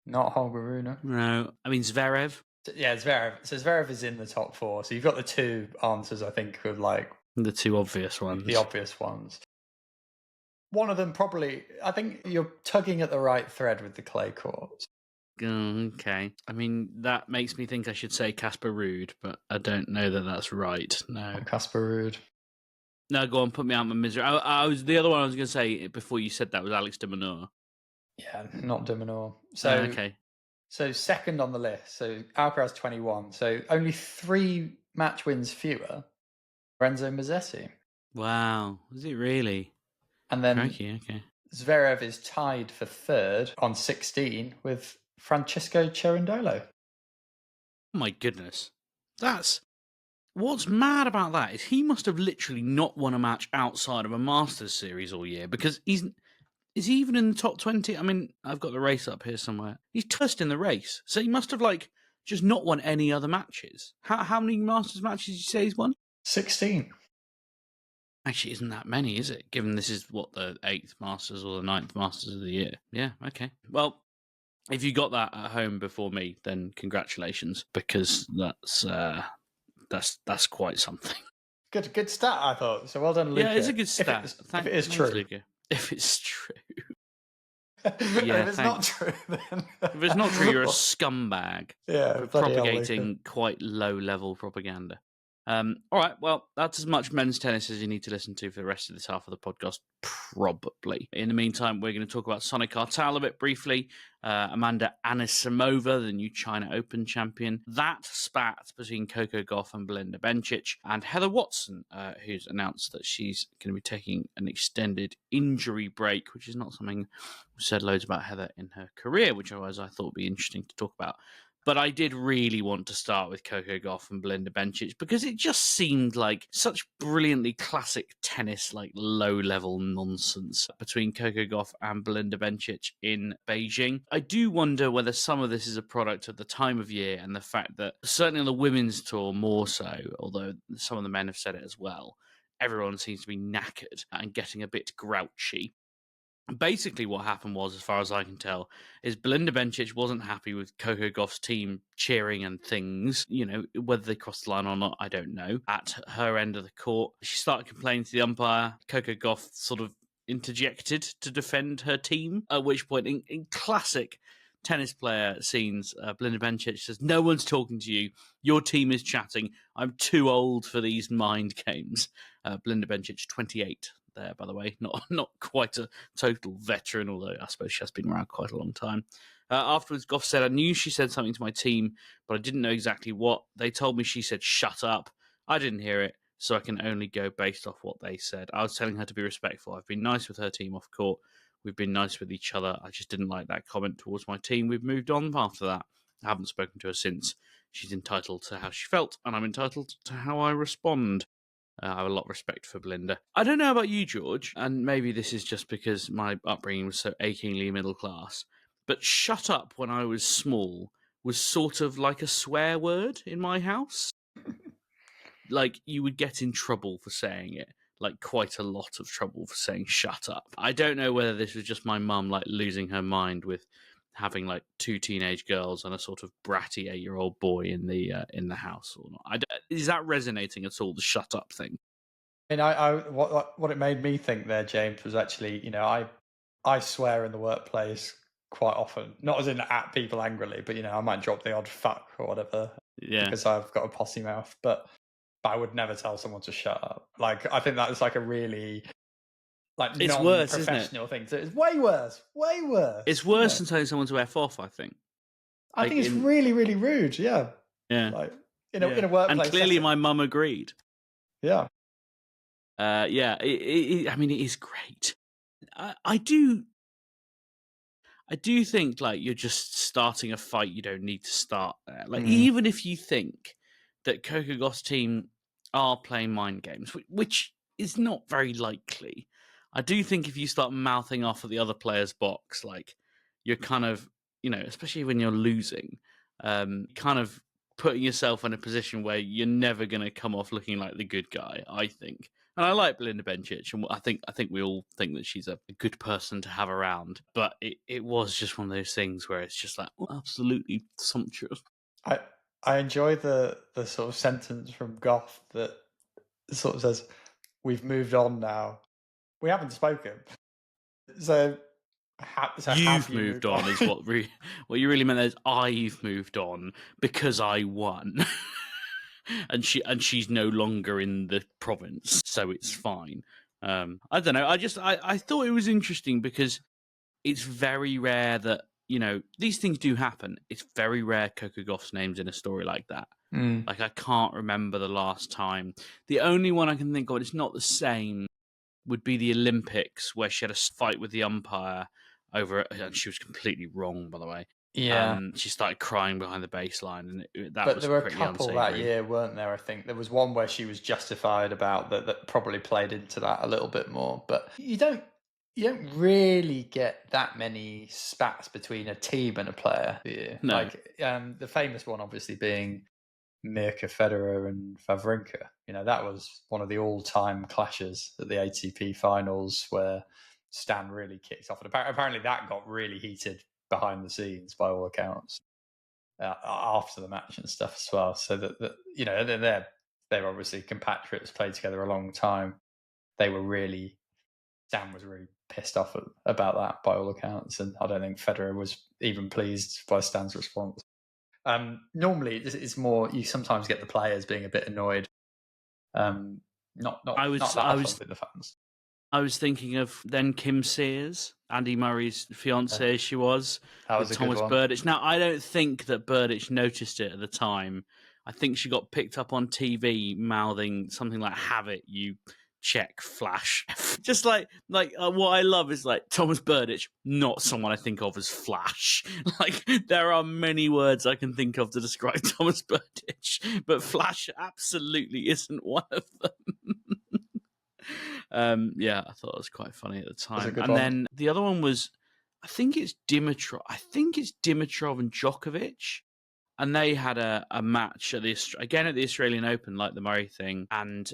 Not Holger Rune. No, I mean Zverev. Yeah, Zverev. So Zverev is in the top 4. So you've got the 2 answers, I think, with like... The 2 obvious ones. The obvious ones. One of them probably... I think you're tugging at the right thread with the clay courts. Okay. I mean, that makes me think I should say Casper Ruud, but I don't know that that's right. No. Casper Ruud. No, go on, put me out of my misery. I was the other one I was going to say before you said that was Alex de Minaur. Yeah, not de Minaur. So, okay. So second on the list. So Alcaraz 21. So only 3 match wins fewer. Renzo Mazzetti. Wow. Is it really? And then okay. Zverev is tied for 3rd on 16 with Francisco Cerundolo. Oh my goodness. That's What's mad about that is he must have literally not won a match outside of a Masters series all year, because is he even in the top 20? I mean, I've got the race up here somewhere. He's first in the race, so he must have just not won any other matches. How many Masters matches did you say he's won? 16. Actually, isn't that many, is it? Given this is, the 8th Masters or the 9th Masters of the year. Yeah, okay. Well, if you got that at home before me, then congratulations, because that's quite something. Good stat, I thought. So well done, Luca. Yeah, it's a good stat. If it is true. Luca. If it's true. Yeah, if it's not true, then... If it's not true, you're a scumbag for propagating quite low-level propaganda. All right, well, that's as much men's tennis as you need to listen to for the rest of this half of the podcast, probably. In the meantime, we're going to talk about Sonay Kartal a bit briefly. Amanda Anisimova, the new China Open champion. That spat between Coco Gauff and Belinda Bencic, and Heather Watson, who's announced that she's going to be taking an extended injury break, which is not something we've said loads about Heather in her career, which otherwise I thought would be interesting to talk about. But I did really want to start with Coco Gauff and Belinda Bencic because it just seemed like such brilliantly classic tennis, low-level nonsense between Coco Gauff and Belinda Bencic in Beijing. I do wonder whether some of this is a product of the time of year and the fact that, certainly on the women's tour more so, although some of the men have said it as well, everyone seems to be knackered and getting a bit grouchy. Basically, what happened was, as far as I can tell, is Belinda Bencic wasn't happy with Coco Gauff's team cheering and things. Whether they crossed the line or not, I don't know. At her end of the court, she started complaining to the umpire. Coco Gauff sort of interjected to defend her team, at which point, in classic tennis player scenes, Belinda Bencic says, "No one's talking to you. Your team is chatting. I'm too old for these mind games." Belinda Bencic, 28. There, by the way, not quite a total veteran, although I suppose she has been around quite a long time. Afterwards, Gauff said, "I knew she said something to my team, but I didn't know exactly what. They told me she said, 'Shut up.' I didn't hear it, so I can only go based off what they said. I was telling her to be respectful. I've been nice with her team off court. We've been nice with each other. I just didn't like that comment towards my team. We've moved on after that. I haven't spoken to her since. She's entitled to how she felt, and I'm entitled to how I respond." I have a lot of respect for Belinda. I don't know about you, George, and maybe this is just because my upbringing was so achingly middle class, but "shut up" when I was small was sort of like a swear word in my house. You would get in trouble for saying it. Quite a lot of trouble for saying "shut up." I don't know whether this was just my mum, losing her mind with having, 2 teenage girls and a sort of bratty 8-year-old boy in the house or not. Is that resonating at all, the "shut up" thing? What it made me think there, James, was actually, I swear in the workplace quite often, not as in at people angrily, but I might drop the odd fuck or whatever, because I've got a possy mouth, but I would never tell someone to shut up. I think that is a really it's worse, isn't it? Thing. So it's way worse. It's worse than telling someone to F off, I think. I think it's really, really rude. Yeah. Yeah. In a workplace. And clearly my mum agreed. Yeah. I mean, it is great. I do think you're just starting a fight you don't need to start there. Even if you think that Coco Gauff's team are playing mind games, which is not very likely, I do think if you start mouthing off at the other player's box, you're kind of, especially when you're losing, kind of putting yourself in a position where you're never going to come off looking like the good guy, I think. And I like Belinda Bencic, and I think we all think that she's a good person to have around. But it was just one of those things where it's just absolutely sumptuous. I enjoy the sort of sentence from Gauff that sort of says, "We've moved on now. We haven't spoken." So you've moved on is what you really meant. Is I've moved on because I won. And she's no longer in the province, so it's fine. I don't know. I thought it was interesting because it's very rare that these things do happen. It's very rare Coco Gauff's name's in a story like that. I can't remember the last time. The only one I can think of, it's not the same, would be the Olympics, where she had a fight with the umpire over, and she was completely wrong, by the way, Yeah. She started crying behind the baseline, and that but was there were a pretty couple unsavory. that year, weren't there? I think there was one where she was justified about that probably played into that a little bit more. But you don't really get that many spats between a team and a player, do you? No. Like the famous one, obviously, being Mirka Federer and Wawrinka. That was one of the all-time clashes at the ATP finals where Stan really kicked off. And apparently that got really heated behind the scenes by all accounts after the match and stuff as well. So that they're obviously compatriots, played together a long time. Stan was really pissed off about that by all accounts. And I don't think Federer was even pleased by Stan's response. Normally, it's more you sometimes get the players being a bit annoyed. Not that often with the fans. I was thinking of then Kim Sears, Andy Murray's fiancée, she was. That was with a good Thomas one. Berdych. Now, I don't think that Berdych noticed it at the time. I think she got picked up on TV mouthing something like, "Have it, you Czech flash." Just like what I love is like Thomas Berdych, not someone I think of as flash. Like there are many words I can think of to describe Thomas Berdych, but flash absolutely isn't one of them. Yeah, I thought it was quite funny at the time. And then the other one was, I think it's Dimitrov and Djokovic, and they had a match at the Australian Open, like the Murray thing, and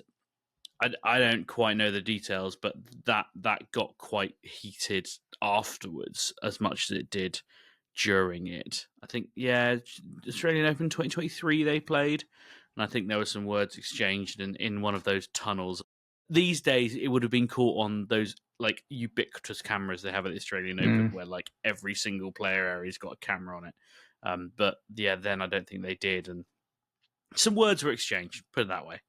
I don't quite know the details, but that got quite heated afterwards as much as it did during it. I think, Australian Open 2023 they played, and I think there were some words exchanged in one of those tunnels. These days, it would have been caught on those like ubiquitous cameras they have at the Australian Open, where like every single player area's got a camera on it. But yeah, then I don't think they did, and some words were exchanged. Put it that way.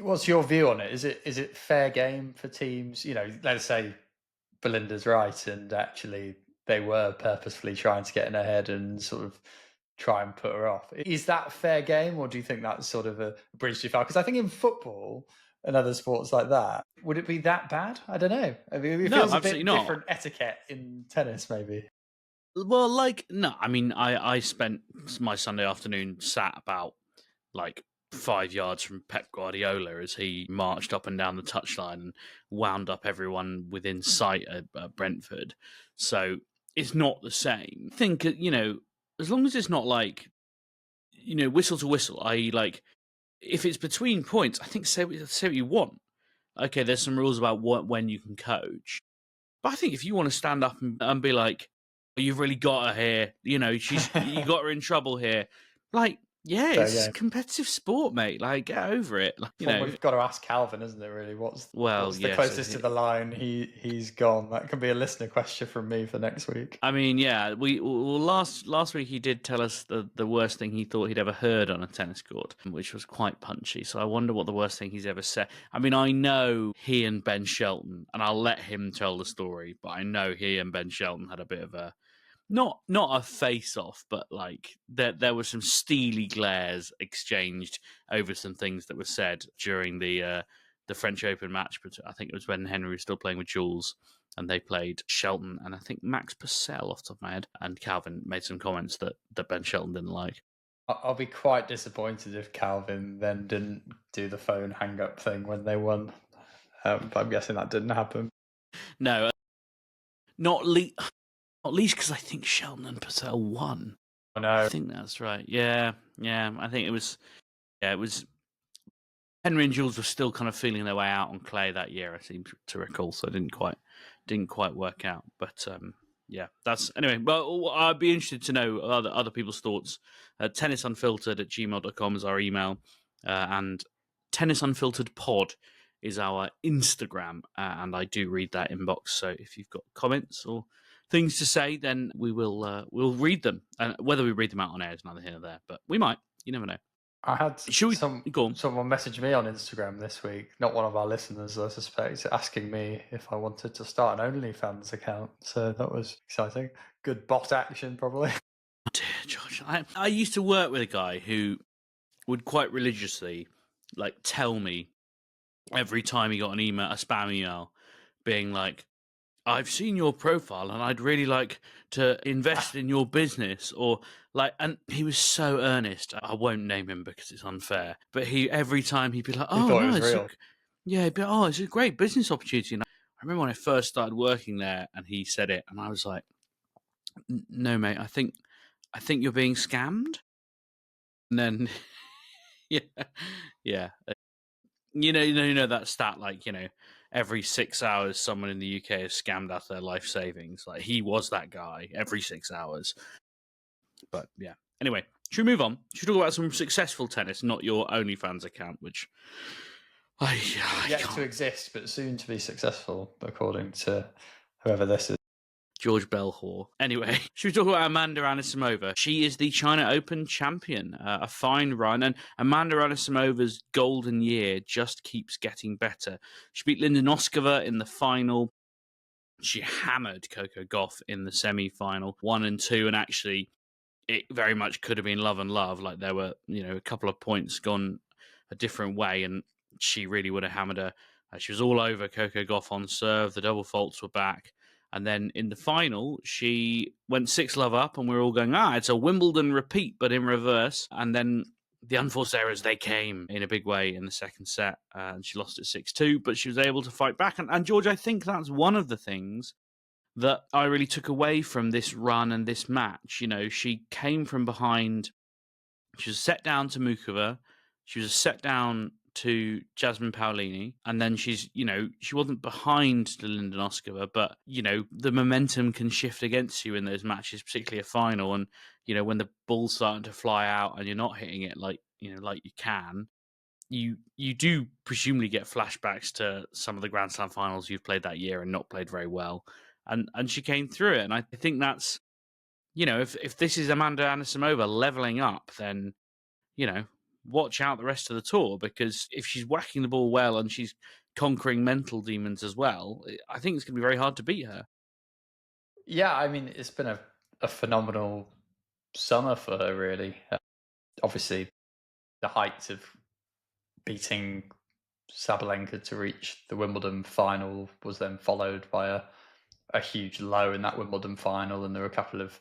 What's your view on it? Is it fair game for teams? Let's say Belinda's right, and actually they were purposefully trying to get in her head and sort of try and put her off. Is that fair game, or do you think that's sort of a bridge too far? Because I think in football and other sports like that, would it be that bad? I don't know. I mean, it feels a bit different etiquette in tennis, maybe. Well, no. I mean, I spent my Sunday afternoon sat about 5 yards from Pep Guardiola as he marched up and down the touchline and wound up everyone within sight at Brentford. So it's not the same. I think, as long as it's not whistle to whistle, i.e. if it's between points, I think say what you want. Okay, there's some rules about when you can coach. But I think if you want to stand up and be like, "You've really got her here," you got her in trouble here. It's a competitive sport, mate. Get over it. We've got to ask Calvin, isn't it? Really, what's the closest to the line? He's gone. That can be a listener question from me for next week. I mean, yeah, last week he did tell us the worst thing he thought he'd ever heard on a tennis court, which was quite punchy. So I wonder what the worst thing he's ever said. I mean, I know he and Ben Shelton, and I'll let him tell the story, but I know he and Ben Shelton had a bit of a not a face-off, but there were some steely glares exchanged over some things that were said during the French Open match. But I think it was when Henry was still playing with Jules, and they played Shelton and I think Max Purcell off the top of my head. And Calvin made some comments that Ben Shelton didn't like. I'll be quite disappointed if Calvin then didn't do the phone hang-up thing when they won. But I'm guessing that didn't happen. No, not least because I think Shelton and Purcell won. Oh, no. I think that's right. Yeah. I think it was. Yeah, it was. Henry and Jules were still kind of feeling their way out on clay that year. I seem to recall, so it didn't quite work out. But yeah, that's anyway. Well, I'd be interested to know other people's thoughts. tennisunfiltered@gmail.com is our email, and tennisunfilteredpod is our Instagram, and I do read that inbox. So if you've got comments or things to say, then we'll read them. And whether we read them out on air is neither here nor there, but we might. You never know. I had someone message me on Instagram this week, not one of our listeners, I suspect, asking me if I wanted to start an OnlyFans account. So that was exciting. Good bot action, probably. Oh dear, George. I used to work with a guy who would quite religiously tell me every time he got a spam email, being like, I've seen your profile and I'd really like to invest in your business, or like, and he was so earnest. I won't name him because it's unfair, but every time he'd be like, He oh thought it no, was real. yeah, but it's a great business opportunity. And I remember when I first started working there and he said it and I was like, no, mate, I think you're being scammed. And then, yeah. You know that stat, like, every 6 hours someone in the UK is scammed out of their life savings. Like, he was that guy every 6 hours. But yeah. Anyway, should we move on? Should we talk about some successful tennis, not your OnlyFans account, which I Yet can't. to exist, but soon to be successful, according to whoever this is. George Belhor. Anyway, should we talk about Amanda Anisimova? She is the China Open champion. A fine run, and Amanda Anisimova's golden year just keeps getting better. She beat Linda Noskova in the final. She hammered Coco Gauff in the semi-final, 1 and 2, and actually it very much could have been love and love. Like, there were, a couple of points gone a different way, and she really would have hammered her. She was all over Coco Gauff on serve. The double faults were back. And then in the final, she went 6-love up, and we were all going, it's a Wimbledon repeat, but in reverse. And then the unforced errors, they came in a big way in the second set, and she lost at 6-2, but she was able to fight back. And George, I think that's one of the things that I really took away from this run and this match. She came from behind. She was set down to Mukova. She was set down to Jasmine Paolini. And then she wasn't behind to Linda Noskova, but, the momentum can shift against you in those matches, particularly a final. And, when the ball's starting to fly out and you're not hitting it like you can, you do presumably get flashbacks to some of the Grand Slam finals you've played that year and not played very well. And she came through it. And I think that's, if this is Amanda Anisimova leveling up, then, watch out the rest of the tour, because if she's whacking the ball well and she's conquering mental demons as well, I think it's going to be very hard to beat her. Yeah, I mean, it's been a phenomenal summer for her, really. Obviously, the heights of beating Sabalenka to reach the Wimbledon final was then followed by a huge low in that Wimbledon final, and there were a couple of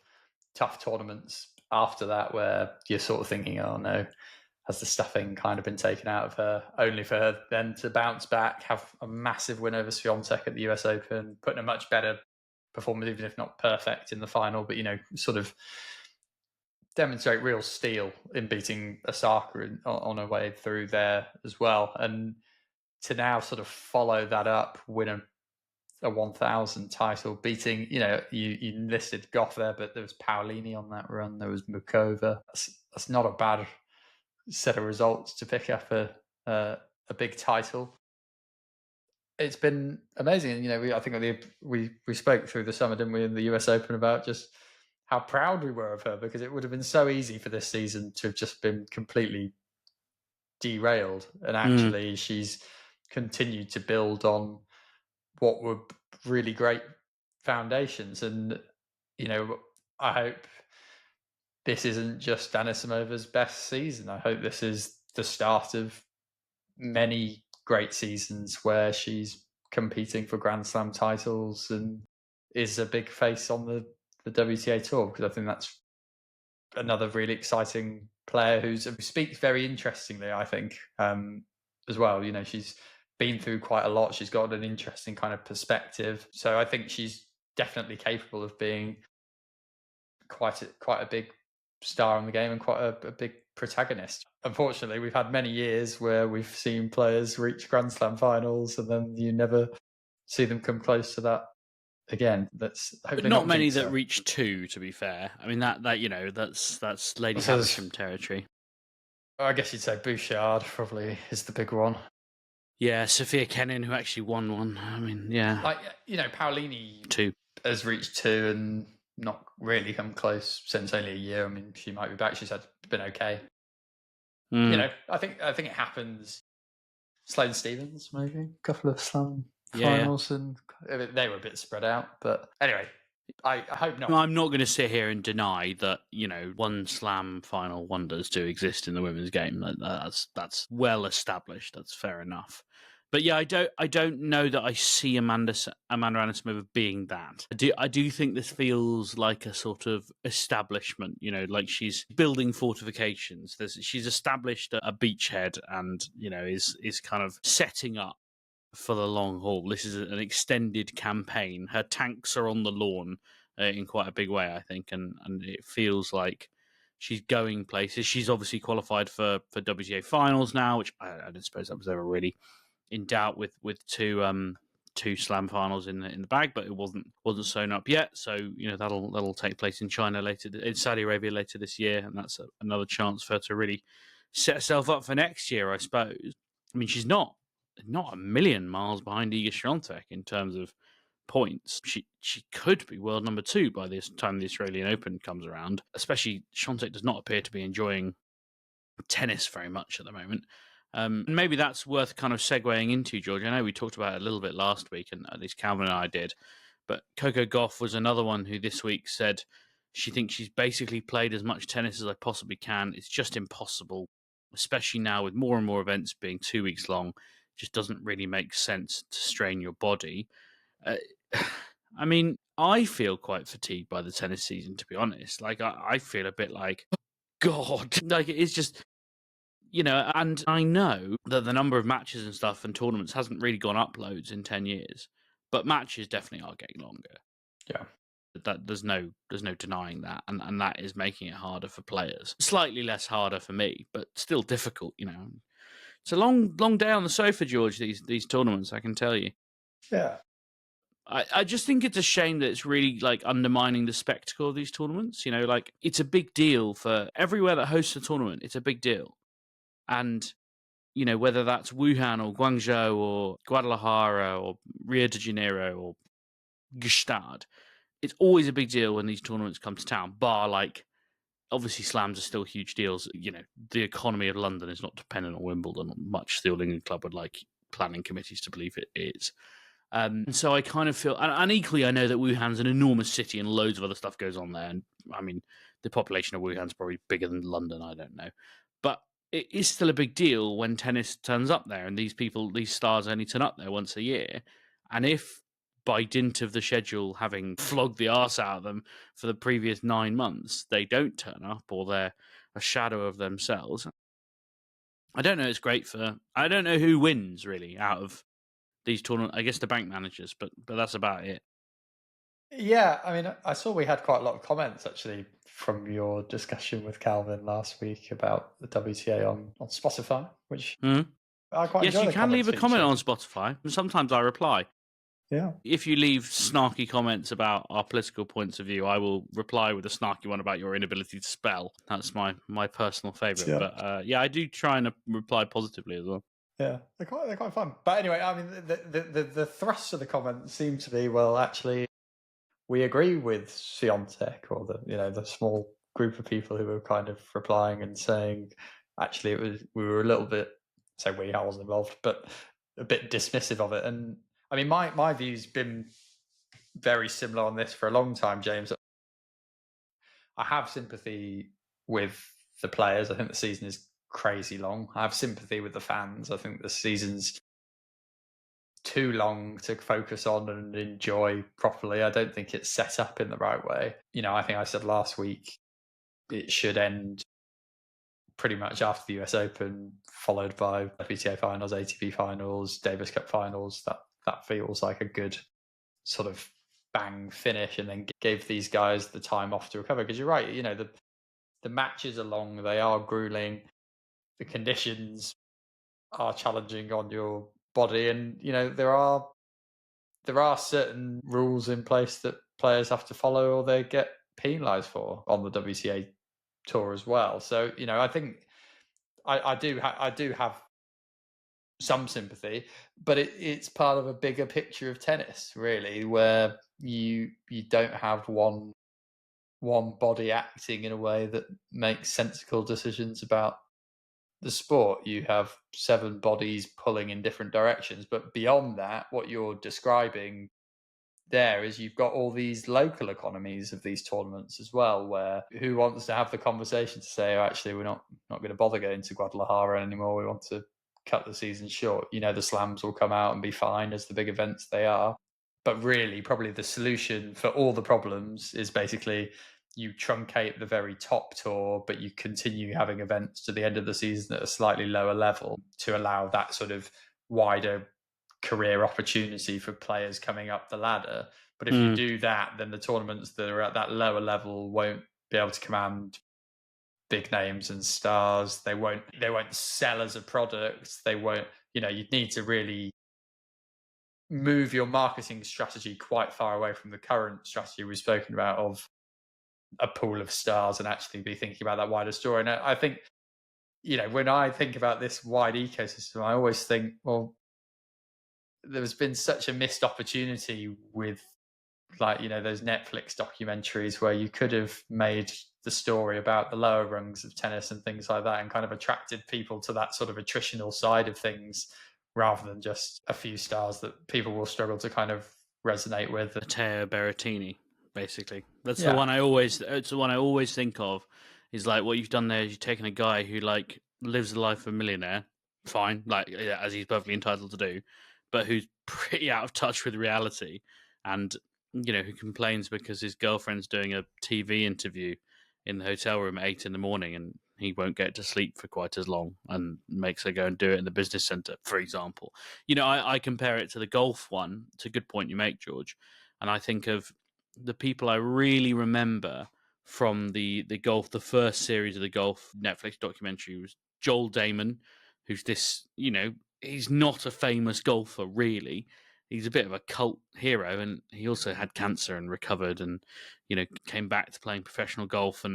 tough tournaments after that where you're sort of thinking, oh no, has the stuffing kind of been taken out of her, only for her then to bounce back, have a massive win over Swiatek at the US Open, putting a much better performance, even if not perfect, in the final, but sort of demonstrate real steel in beating Osaka on her way through there as well. And to now sort of follow that up, win a 1,000 title, beating, you listed Gauff there, but there was Paolini on that run, there was Mukova. That's not a bad set of results to pick up a big title. It's been amazing. And, I think we spoke through the summer, didn't we, in the US Open, about just how proud we were of her, because it would have been so easy for this season to have just been completely derailed. And actually, she's continued to build on what were really great foundations. And, I hope this isn't just Anisimova's best season. I hope this is the start of many great seasons where she's competing for Grand Slam titles and is a big face on the WTA tour, because I think that's another really exciting player who speaks very interestingly, I think, as well. She's been through quite a lot. She's got an interesting kind of perspective. So I think she's definitely capable of being quite a big star in the game and quite a big protagonist. Unfortunately, we've had many years where we've seen players reach Grand Slam finals and then you never see them come close to that again. That's but not many that reach 2, to be fair. I mean, that's Lady Havisham territory. I guess you'd say Bouchard probably is the big one. Yeah, Sophia Kenin, who actually won one. I mean, yeah. Like, Paolini 2 has reached 2 and not really come close since only a year. I mean, she might be back. She said it's been okay. I think it happens. Sloane Stephens, maybe a couple of slam finals, and they were a bit spread out. But anyway, I hope not. I'm not going to sit here and deny that one slam final wonders do exist in the women's game. That's well established. That's fair enough. But yeah, I don't know that I see Amanda Anisimova being that. I do think this feels like a sort of establishment, like she's building fortifications. She's established a beachhead and, is kind of setting up for the long haul. This is an extended campaign. Her tanks are on the lawn in quite a big way, I think, and it feels like she's going places. She's obviously qualified for WTA finals now, which I don't suppose that was ever really in doubt with two slam finals in the bag, but it wasn't sewn up yet. So that'll take place in China in Saudi Arabia later this year, and that's another chance for her to really set herself up for next year, I suppose. I mean, she's not a million miles behind Iga Swiatek in terms of points. She could be world number 2 by this time the Australian Open comes around. Especially Swiatek does not appear to be enjoying tennis very much at the moment. And maybe that's worth kind of segueing into, George. I know we talked about it a little bit last week, and at least Calvin and I did. But Coco Gauff was another one who this week said she thinks she's basically played as much tennis as I possibly can. It's just impossible, especially now with more and more events being 2 weeks long. It just doesn't really make sense to strain your body. I mean, I feel quite fatigued by the tennis season, to be honest. Like, I feel a bit like, God, like it's just... and I know that the number of matches and stuff and tournaments hasn't really gone up loads in 10 years, but matches definitely are getting longer. Yeah. There's no denying that, and that is making it harder for players. Slightly less harder for me, but still difficult, It's a long day on the sofa, George, these tournaments, I can tell you. Yeah. I just think it's a shame that it's really like undermining the spectacle of these tournaments. Like it's a big deal for everywhere that hosts a tournament. It's a big deal. And, whether that's Wuhan or Guangzhou or Guadalajara or Rio de Janeiro or Gstaad, it's always a big deal when these tournaments come to town, bar like, obviously slams are still huge deals. The economy of London is not dependent on Wimbledon much. The All England Club would like planning committees to believe it is. And so I kind of feel, and equally I know that Wuhan's an enormous city and loads of other stuff goes on there. And I mean, the population of Wuhan's probably bigger than London, I don't know. But it is still a big deal when tennis turns up there, and these stars only turn up there once a year. And if by dint of the schedule having flogged the arse out of them for the previous 9 months, they don't turn up or they're a shadow of themselves, I don't know. It's great I don't know who wins really out of these tournaments. I guess the bank managers, but that's about it. Yeah, I mean, I saw we had quite a lot of comments actually from your discussion with Calvin last week about the WTA on Spotify, which I quite enjoy. Yes, you can leave a comment on Spotify, and sometimes I reply. Yeah. If you leave snarky comments about our political points of view, I will reply with a snarky one about your inability to spell. That's my personal favourite. Yeah. But I do try and reply positively as well. Yeah, they're quite fun. But anyway, I mean, the thrust of the comments seem to be, well, actually, we agree with Swiatek, or the small group of people who were kind of replying and saying, actually, we were a little bit, I wasn't involved, but a bit dismissive of it. And I mean, my view's been very similar on this for a long time, James. I have sympathy with the players. I think the season is crazy long. I have sympathy with the fans. I think the season's too long to focus on and enjoy properly. I don't think it's set up in the right way. I think I said last week it should end pretty much after the US Open, followed by WTA finals, ATP finals, Davis Cup finals. That feels like a good sort of bang finish, and then gave these guys the time off to recover. Because you're right, the matches are long, they are grueling, the conditions are challenging on your body, and there are certain rules in place that players have to follow, or they get penalised for on the WTA tour as well. So I think I do have some sympathy, but it's part of a bigger picture of tennis, really, where you don't have one body acting in a way that makes sensible decisions about the sport. You have 7 bodies pulling in different directions, but beyond that, what you're describing there is you've got all these local economies of these tournaments as well, where who wants to have the conversation to say, oh, actually, we're not going to bother going to Guadalajara anymore, we want to cut the season short. The slams will come out and be fine as the big events they are. But really, probably the solution for all the problems is basically you truncate the very top tour, but you continue having events to the end of the season at a slightly lower level to allow that sort of wider career opportunity for players coming up the ladder. But if you do that, then the tournaments that are at that lower level won't be able to command big names and stars. They won't sell as a product. They won't, you'd need to really move your marketing strategy quite far away from the current strategy we've spoken about of a pool of stars and actually be thinking about that wider story. And I think, when I think about this wide ecosystem, I always think, well, there's been such a missed opportunity with those Netflix documentaries where you could have made the story about the lower rungs of tennis and things like that and kind of attracted people to that sort of attritional side of things rather than just a few stars that people will struggle to kind of resonate with. Matteo Berrettini, basically. That's the one I always think of, is like what you've done there is you've taken a guy who like lives the life of a millionaire, fine, as he's perfectly entitled to do, but who's pretty out of touch with reality and who complains because his girlfriend's doing a TV interview in the hotel room at 8 a.m. and he won't get to sleep for quite as long and makes her go and do it in the business centre, for example. I compare it to the golf one. It's a good point you make, George. And I think of the people I really remember from the golf, the first series of the golf Netflix documentary was Joel Damon, who's this, he's not a famous golfer, really. He's a bit of a cult hero, and he also had cancer and recovered and, came back to playing professional golf.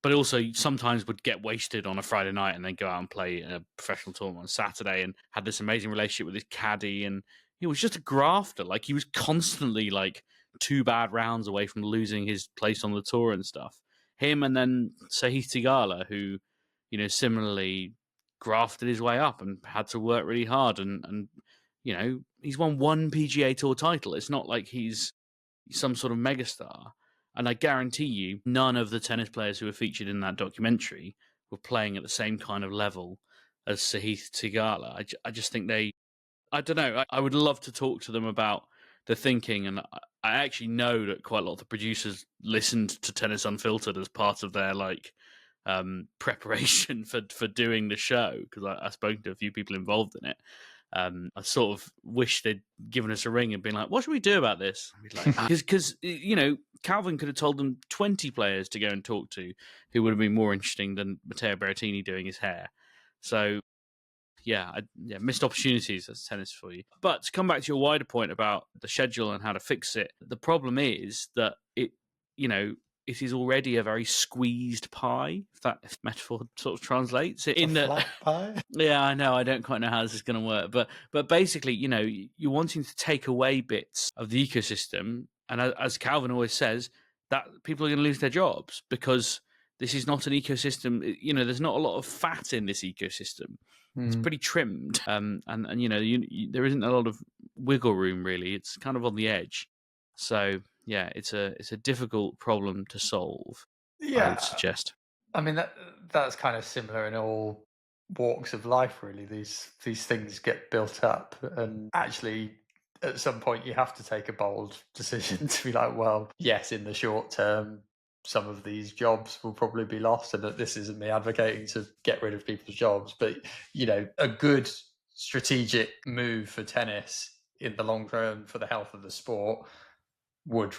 But also sometimes would get wasted on a Friday night and then go out and play a professional tournament on Saturday, and had this amazing relationship with his caddy. And he was just a grafter. Like, he was constantly like 2 bad rounds away from losing his place on the tour and stuff. Him, and then Sahith Theegala, who, similarly grafted his way up and had to work really hard. And he's won 1 PGA Tour title. It's not like he's some sort of megastar. And I guarantee you, none of the tennis players who were featured in that documentary were playing at the same kind of level as Sahith Theegala. I just think I don't know. I would love to talk to them about the thinking. And I actually know that quite a lot of the producers listened to Tennis Unfiltered as part of their preparation for doing the show, because I spoke to a few people involved in it. I sort of wish they'd given us a ring and been like, what should we do about this? Because Calvin could have told them 20 players to go and talk to who would have been more interesting than Matteo Berrettini doing his hair. So, missed opportunities as tennis for you. But to come back to your wider point about the schedule and how to fix it, the problem is that it is already a very squeezed pie, if that metaphor sort of translates. Flat pie? Yeah, I know. I don't quite know how this is going to work. But basically, you're wanting to take away bits of the ecosystem. And as Calvin always says, that people are going to lose their jobs because this is not an ecosystem. There's not a lot of fat in this ecosystem. It's pretty trimmed. And there isn't a lot of wiggle room, really. It's kind of on the edge. So, yeah, it's a difficult problem to solve, I would suggest. I mean, that's kind of similar in all walks of life, really. These things get built up, and actually, at some point, you have to take a bold decision to be like, well, yes, in the short term, some of these jobs will probably be lost, and that this isn't me advocating to get rid of people's jobs, but a good strategic move for tennis in the long term for the health of the sport would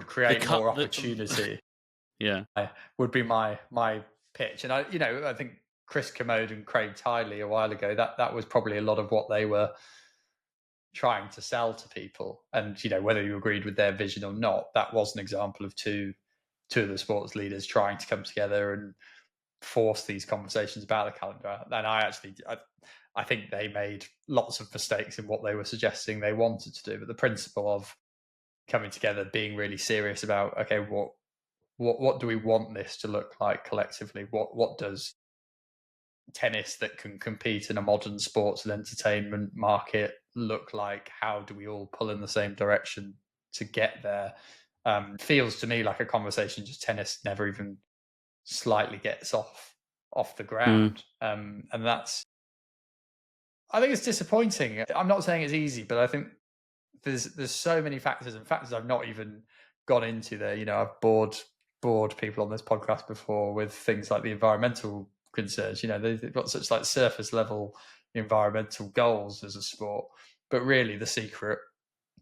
create more opportunity. Would be my pitch. And I think Chris Commode and Craig Tiley a while ago, that was probably a lot of what they were trying to sell to people. And whether you agreed with their vision or not, that was an example of two of the sports leaders trying to come together and force these conversations about the calendar. And I think they made lots of mistakes in what they were suggesting they wanted to do. But the principle of coming together, being really serious about, okay, what do we want this to look like collectively? What does tennis that can compete in a modern sports and entertainment market look like? How do we all pull in the same direction to get there? Feels to me like a conversation just tennis never even slightly gets off the ground. And that's I think it's disappointing. I'm not saying it's easy, but I think there's so many factors and factors I've not even gone into there. I've bored people on this podcast before with things like the environmental concerns. They've got such like surface level environmental goals as a sport, but really the secret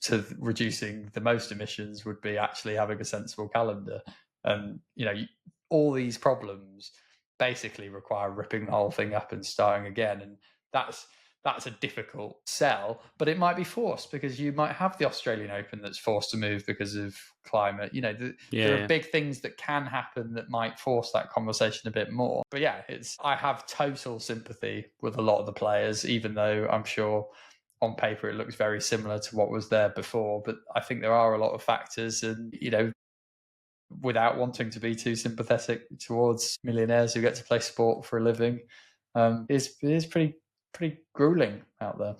to reducing the most emissions would be actually having a sensible calendar. And all these problems basically require ripping the whole thing up and starting again, and that's a difficult sell, but it might be forced because you might have the Australian Open that's forced to move because of climate. There are big things that can happen that might force that conversation a bit more. But yeah, I have total sympathy with a lot of the players, even though I'm sure on paper it looks very similar to what was there before. But I think there are a lot of factors, and without wanting to be too sympathetic towards millionaires who get to play sport for a living, it is pretty grueling out there.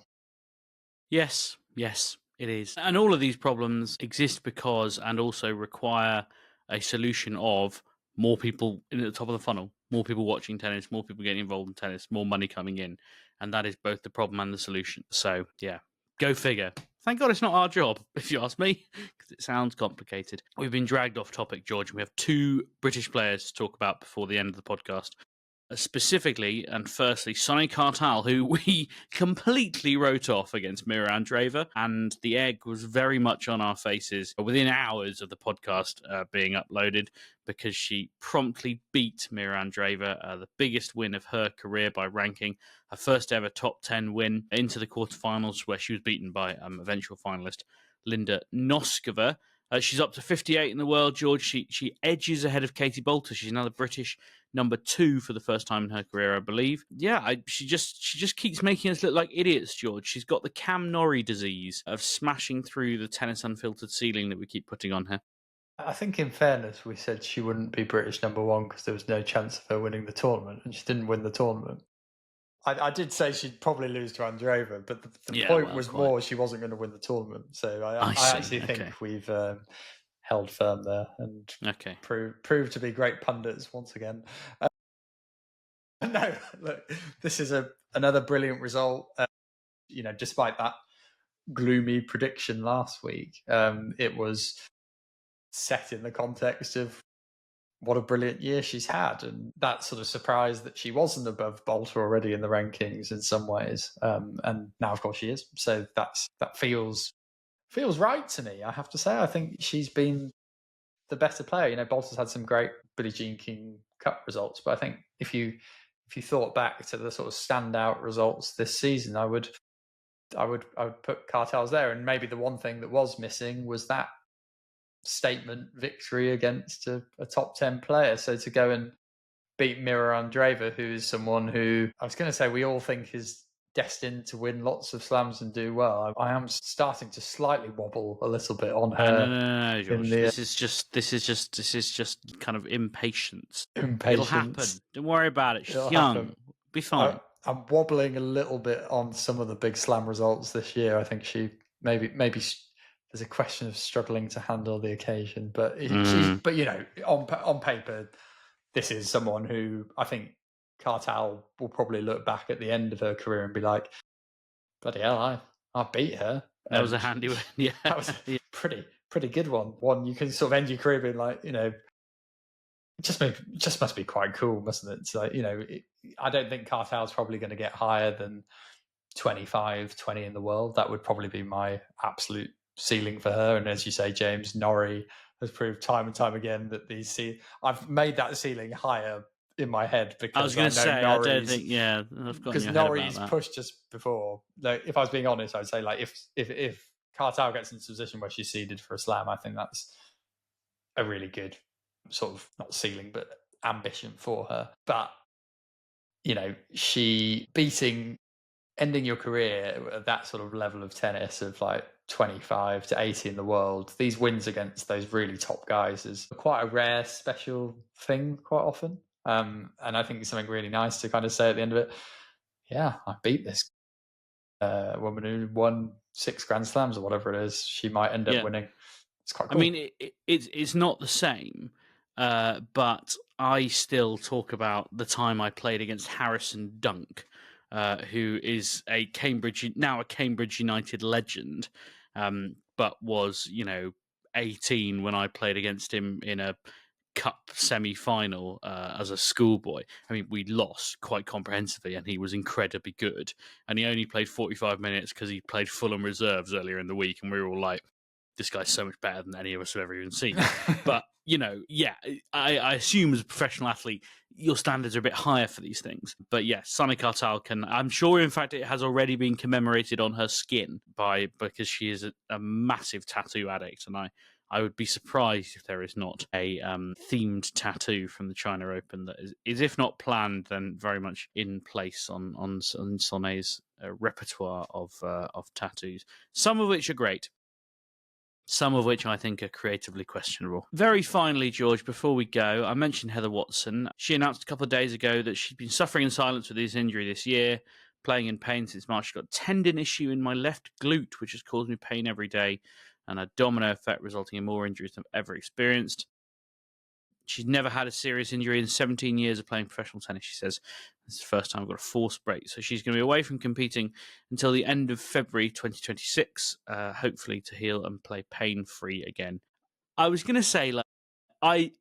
Yes, it is. And all of these problems exist because and also require a solution of more people in at the top of the funnel, more people watching tennis, more people getting involved in tennis, more money coming in. And that is both the problem and the solution. So, yeah, go figure. Thank God it's not our job, if you ask me, because it sounds complicated. We've been dragged off topic, George, and we have two British players to talk about before the end of the podcast. Specifically, and firstly, Sonay Kartal, who we completely wrote off against Mirra Andreeva, and the egg was very much on our faces within hours of the podcast being uploaded because she promptly beat Mirra Andreeva, the biggest win of her career by ranking, her first ever top 10 win into the quarterfinals, where she was beaten by eventual finalist Linda Noskova. She's up to 58 in the world, George. She edges ahead of Katie Boulter. She's now the British number 2 for the first time in her career, I believe. Yeah, she just keeps making us look like idiots, George. She's got the Cam Norrie disease of smashing through the tennis unfiltered ceiling that we keep putting on her. I think in fairness, we said she wouldn't be British number 1 because there was no chance of her winning the tournament, and she didn't win the tournament. I did say she'd probably lose to Andreeva, but the point was more she wasn't going to win the tournament. So I actually think we've held firm there and proved to be great pundits once again. No, look, this is another brilliant result. Despite that gloomy prediction last week, it was set in the context of what a brilliant year she's had, and that sort of surprise that she wasn't above Boulter already in the rankings in some ways, and now of course she is. So that feels right to me. I have to say, I think she's been the better player. Boulter's had some great Billie Jean King Cup results, but I think if you thought back to the sort of standout results this season, I would put Kartal's there, and maybe the one thing that was missing was that statement victory against a top 10 player. So to go and beat Mirra Andreeva, who is someone who I was going to say we all think is destined to win lots of slams and do well. I am starting to slightly wobble a little bit on her. No, George. This is just kind of impatience. It'll happen. Don't worry about it. She's young. Happen. Be fine. I'm wobbling a little bit on some of the big slam results this year. I think she maybe there's a question of struggling to handle the occasion, but on paper, this is someone who I think Kartal will probably look back at the end of her career and be like, bloody hell, I beat her. That was a handy one. Yeah. That was a pretty good one. One you can sort of end your career being like, it just must be quite cool, mustn't it? So, I don't think Kartal's probably going to get higher than 25, 20 in the world. That would probably be my absolute ceiling for her. And as you say, James, Norrie has proved time and time again that I've made that ceiling higher in my head because I was going to say, I don't think, I've got because Norrie's pushed us before. Like, if I was being honest, I would say like if Kartal gets into a position where she's seeded for a slam, I think that's a really good sort of not ceiling but ambition for her. But she ending your career at that sort of level of tennis of like 25 to 80 in the world, these wins against those really top guys is quite a rare, special thing quite often. And I think it's something really nice to kind of say at the end of it, yeah, I beat this woman who won 6 Grand Slams or whatever it is. She might end up winning. It's quite cool. I mean, it's not the same, but I still talk about the time I played against Harrison Dunk who is now a Cambridge United legend, but was 18 when I played against him in a cup semi-final as a schoolboy. I mean, we lost quite comprehensively, and he was incredibly good. And he only played 45 minutes because he played Fulham reserves earlier in the week, and we were all like, this guy's so much better than any of us have ever even seen. But, I assume as a professional athlete, your standards are a bit higher for these things. But yes, Sonay Kartal I'm sure, in fact, it has already been commemorated on her skin because she is a massive tattoo addict. And I would be surprised if there is not a themed tattoo from the China Open that is if not planned, then very much in place on Sonay's repertoire of tattoos, some of which are great. Some of which I think are creatively questionable. Very finally, George, before we go, I mentioned Heather Watson. She announced a couple of days ago that she'd been suffering in silence with this injury this year, playing in pain since March. She's got a tendon issue in my left glute, which has caused me pain every day, and a domino effect resulting in more injuries than I've ever experienced. She's never had a serious injury in 17 years of playing professional tennis, she says. This is the first time I've got a forced break. So she's going to be away from competing until the end of February 2026, hopefully to heal and play pain-free again. I was going to say, I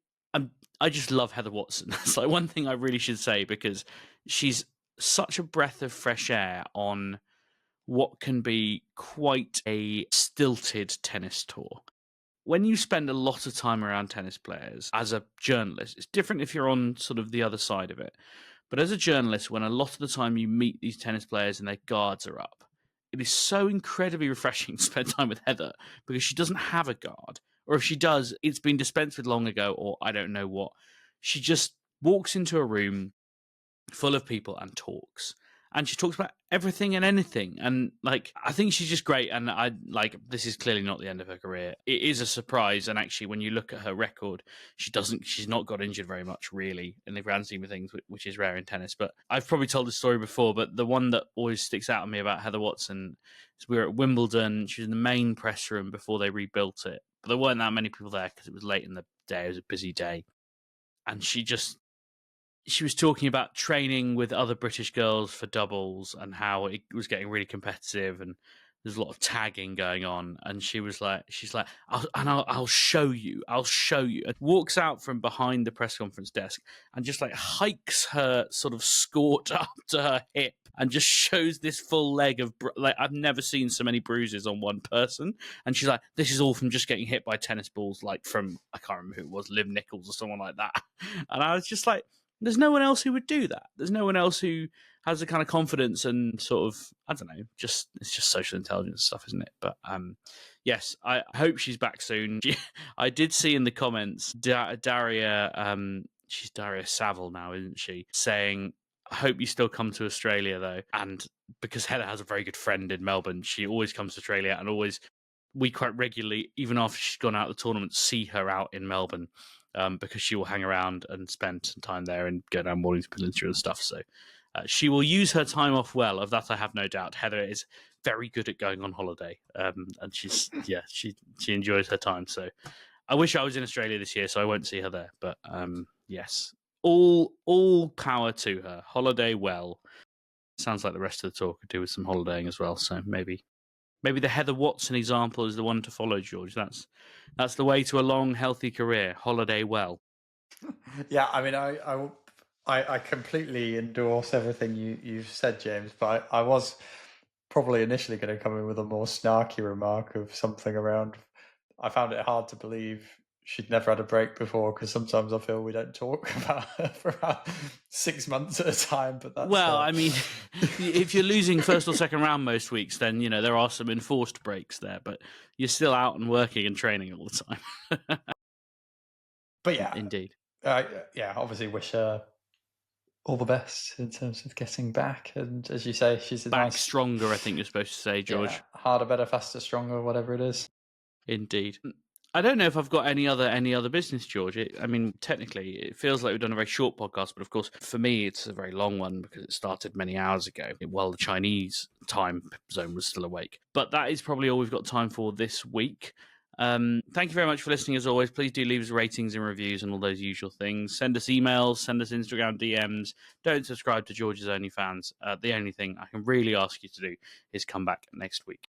just love Heather Watson. That's one thing I really should say, because she's such a breath of fresh air on what can be quite a stilted tennis tour. When you spend a lot of time around tennis players as a journalist, it's different if you're on sort of the other side of it. But as a journalist, when a lot of the time you meet these tennis players and their guards are up, it is so incredibly refreshing to spend time with Heather, because she doesn't have a guard. Or if she does, it's been dispensed with long ago, or I don't know what. She just walks into a room full of people and talks. And she talks about everything and anything. And I think she's just great. And this is clearly not the end of her career. It is a surprise. And actually, when you look at her record, she's not got injured very much, really, in the grand scheme of things, which is rare in tennis. But I've probably told this story before, but the one that always sticks out on me about Heather Watson is we were at Wimbledon. She was in the main press room before they rebuilt it. But there weren't that many people there because it was late in the day. It was a busy day. And she was talking about training with other British girls for doubles and how it was getting really competitive, and there's a lot of tagging going on. And she's like, I'll show you. And walks out from behind the press conference desk and just hikes her sort of skort up to her hip and just shows this full leg of, I've never seen so many bruises on one person. And she's like, this is all from just getting hit by tennis balls, from, I can't remember who it was, Liv Nichols or someone like that. And I was just like, there's no one else who would do that. There's no one else who has the kind of confidence and sort of, I don't know, it's just social intelligence stuff, isn't it? But yes, I hope she's back soon. I did see in the comments, Daria, she's Daria Saville now, isn't she? Saying, I hope you still come to Australia, though. And because Heather has a very good friend in Melbourne, she always comes to Australia, and we quite regularly, even after she's gone out of the tournament, see her out in Melbourne. Because she will hang around and spend some time there and go down Mornington Peninsula and stuff. So she will use her time off well. Of that, I have no doubt. Heather is very good at going on holiday, and she enjoys her time. So I wish I was in Australia this year, so I won't see her there. But yes, all power to her. Holiday well. Sounds like the rest of the talk could do with some holidaying as well. So maybe the Heather Watson example is the one to follow, George. That's the way to a long, healthy career. Holiday well. Yeah, I mean, I completely endorse everything you've said, James. But I was probably initially going to come in with a more snarky remark of something around, I found it hard to believe she'd never had a break before, because sometimes I feel we don't talk about her for about 6 months at a time. But that's, I mean, if you're losing first or second round most weeks, then there are some enforced breaks there, but you're still out and working and training all the time. But yeah, indeed. Obviously wish her all the best in terms of getting back. And as you say, she's back stronger, I think you're supposed to say, George. Yeah, harder, better, faster, stronger, whatever it is. Indeed. I don't know if I've got any other business, George. I mean, technically, it feels like we've done a very short podcast, but of course, for me, it's a very long one because it started many hours ago while the Chinese time zone was still awake. But that is probably all we've got time for this week. Thank you very much for listening. As always, please do leave us ratings and reviews and all those usual things. Send us emails, send us Instagram DMs. Don't subscribe to George's OnlyFans. The only thing I can really ask you to do is come back next week.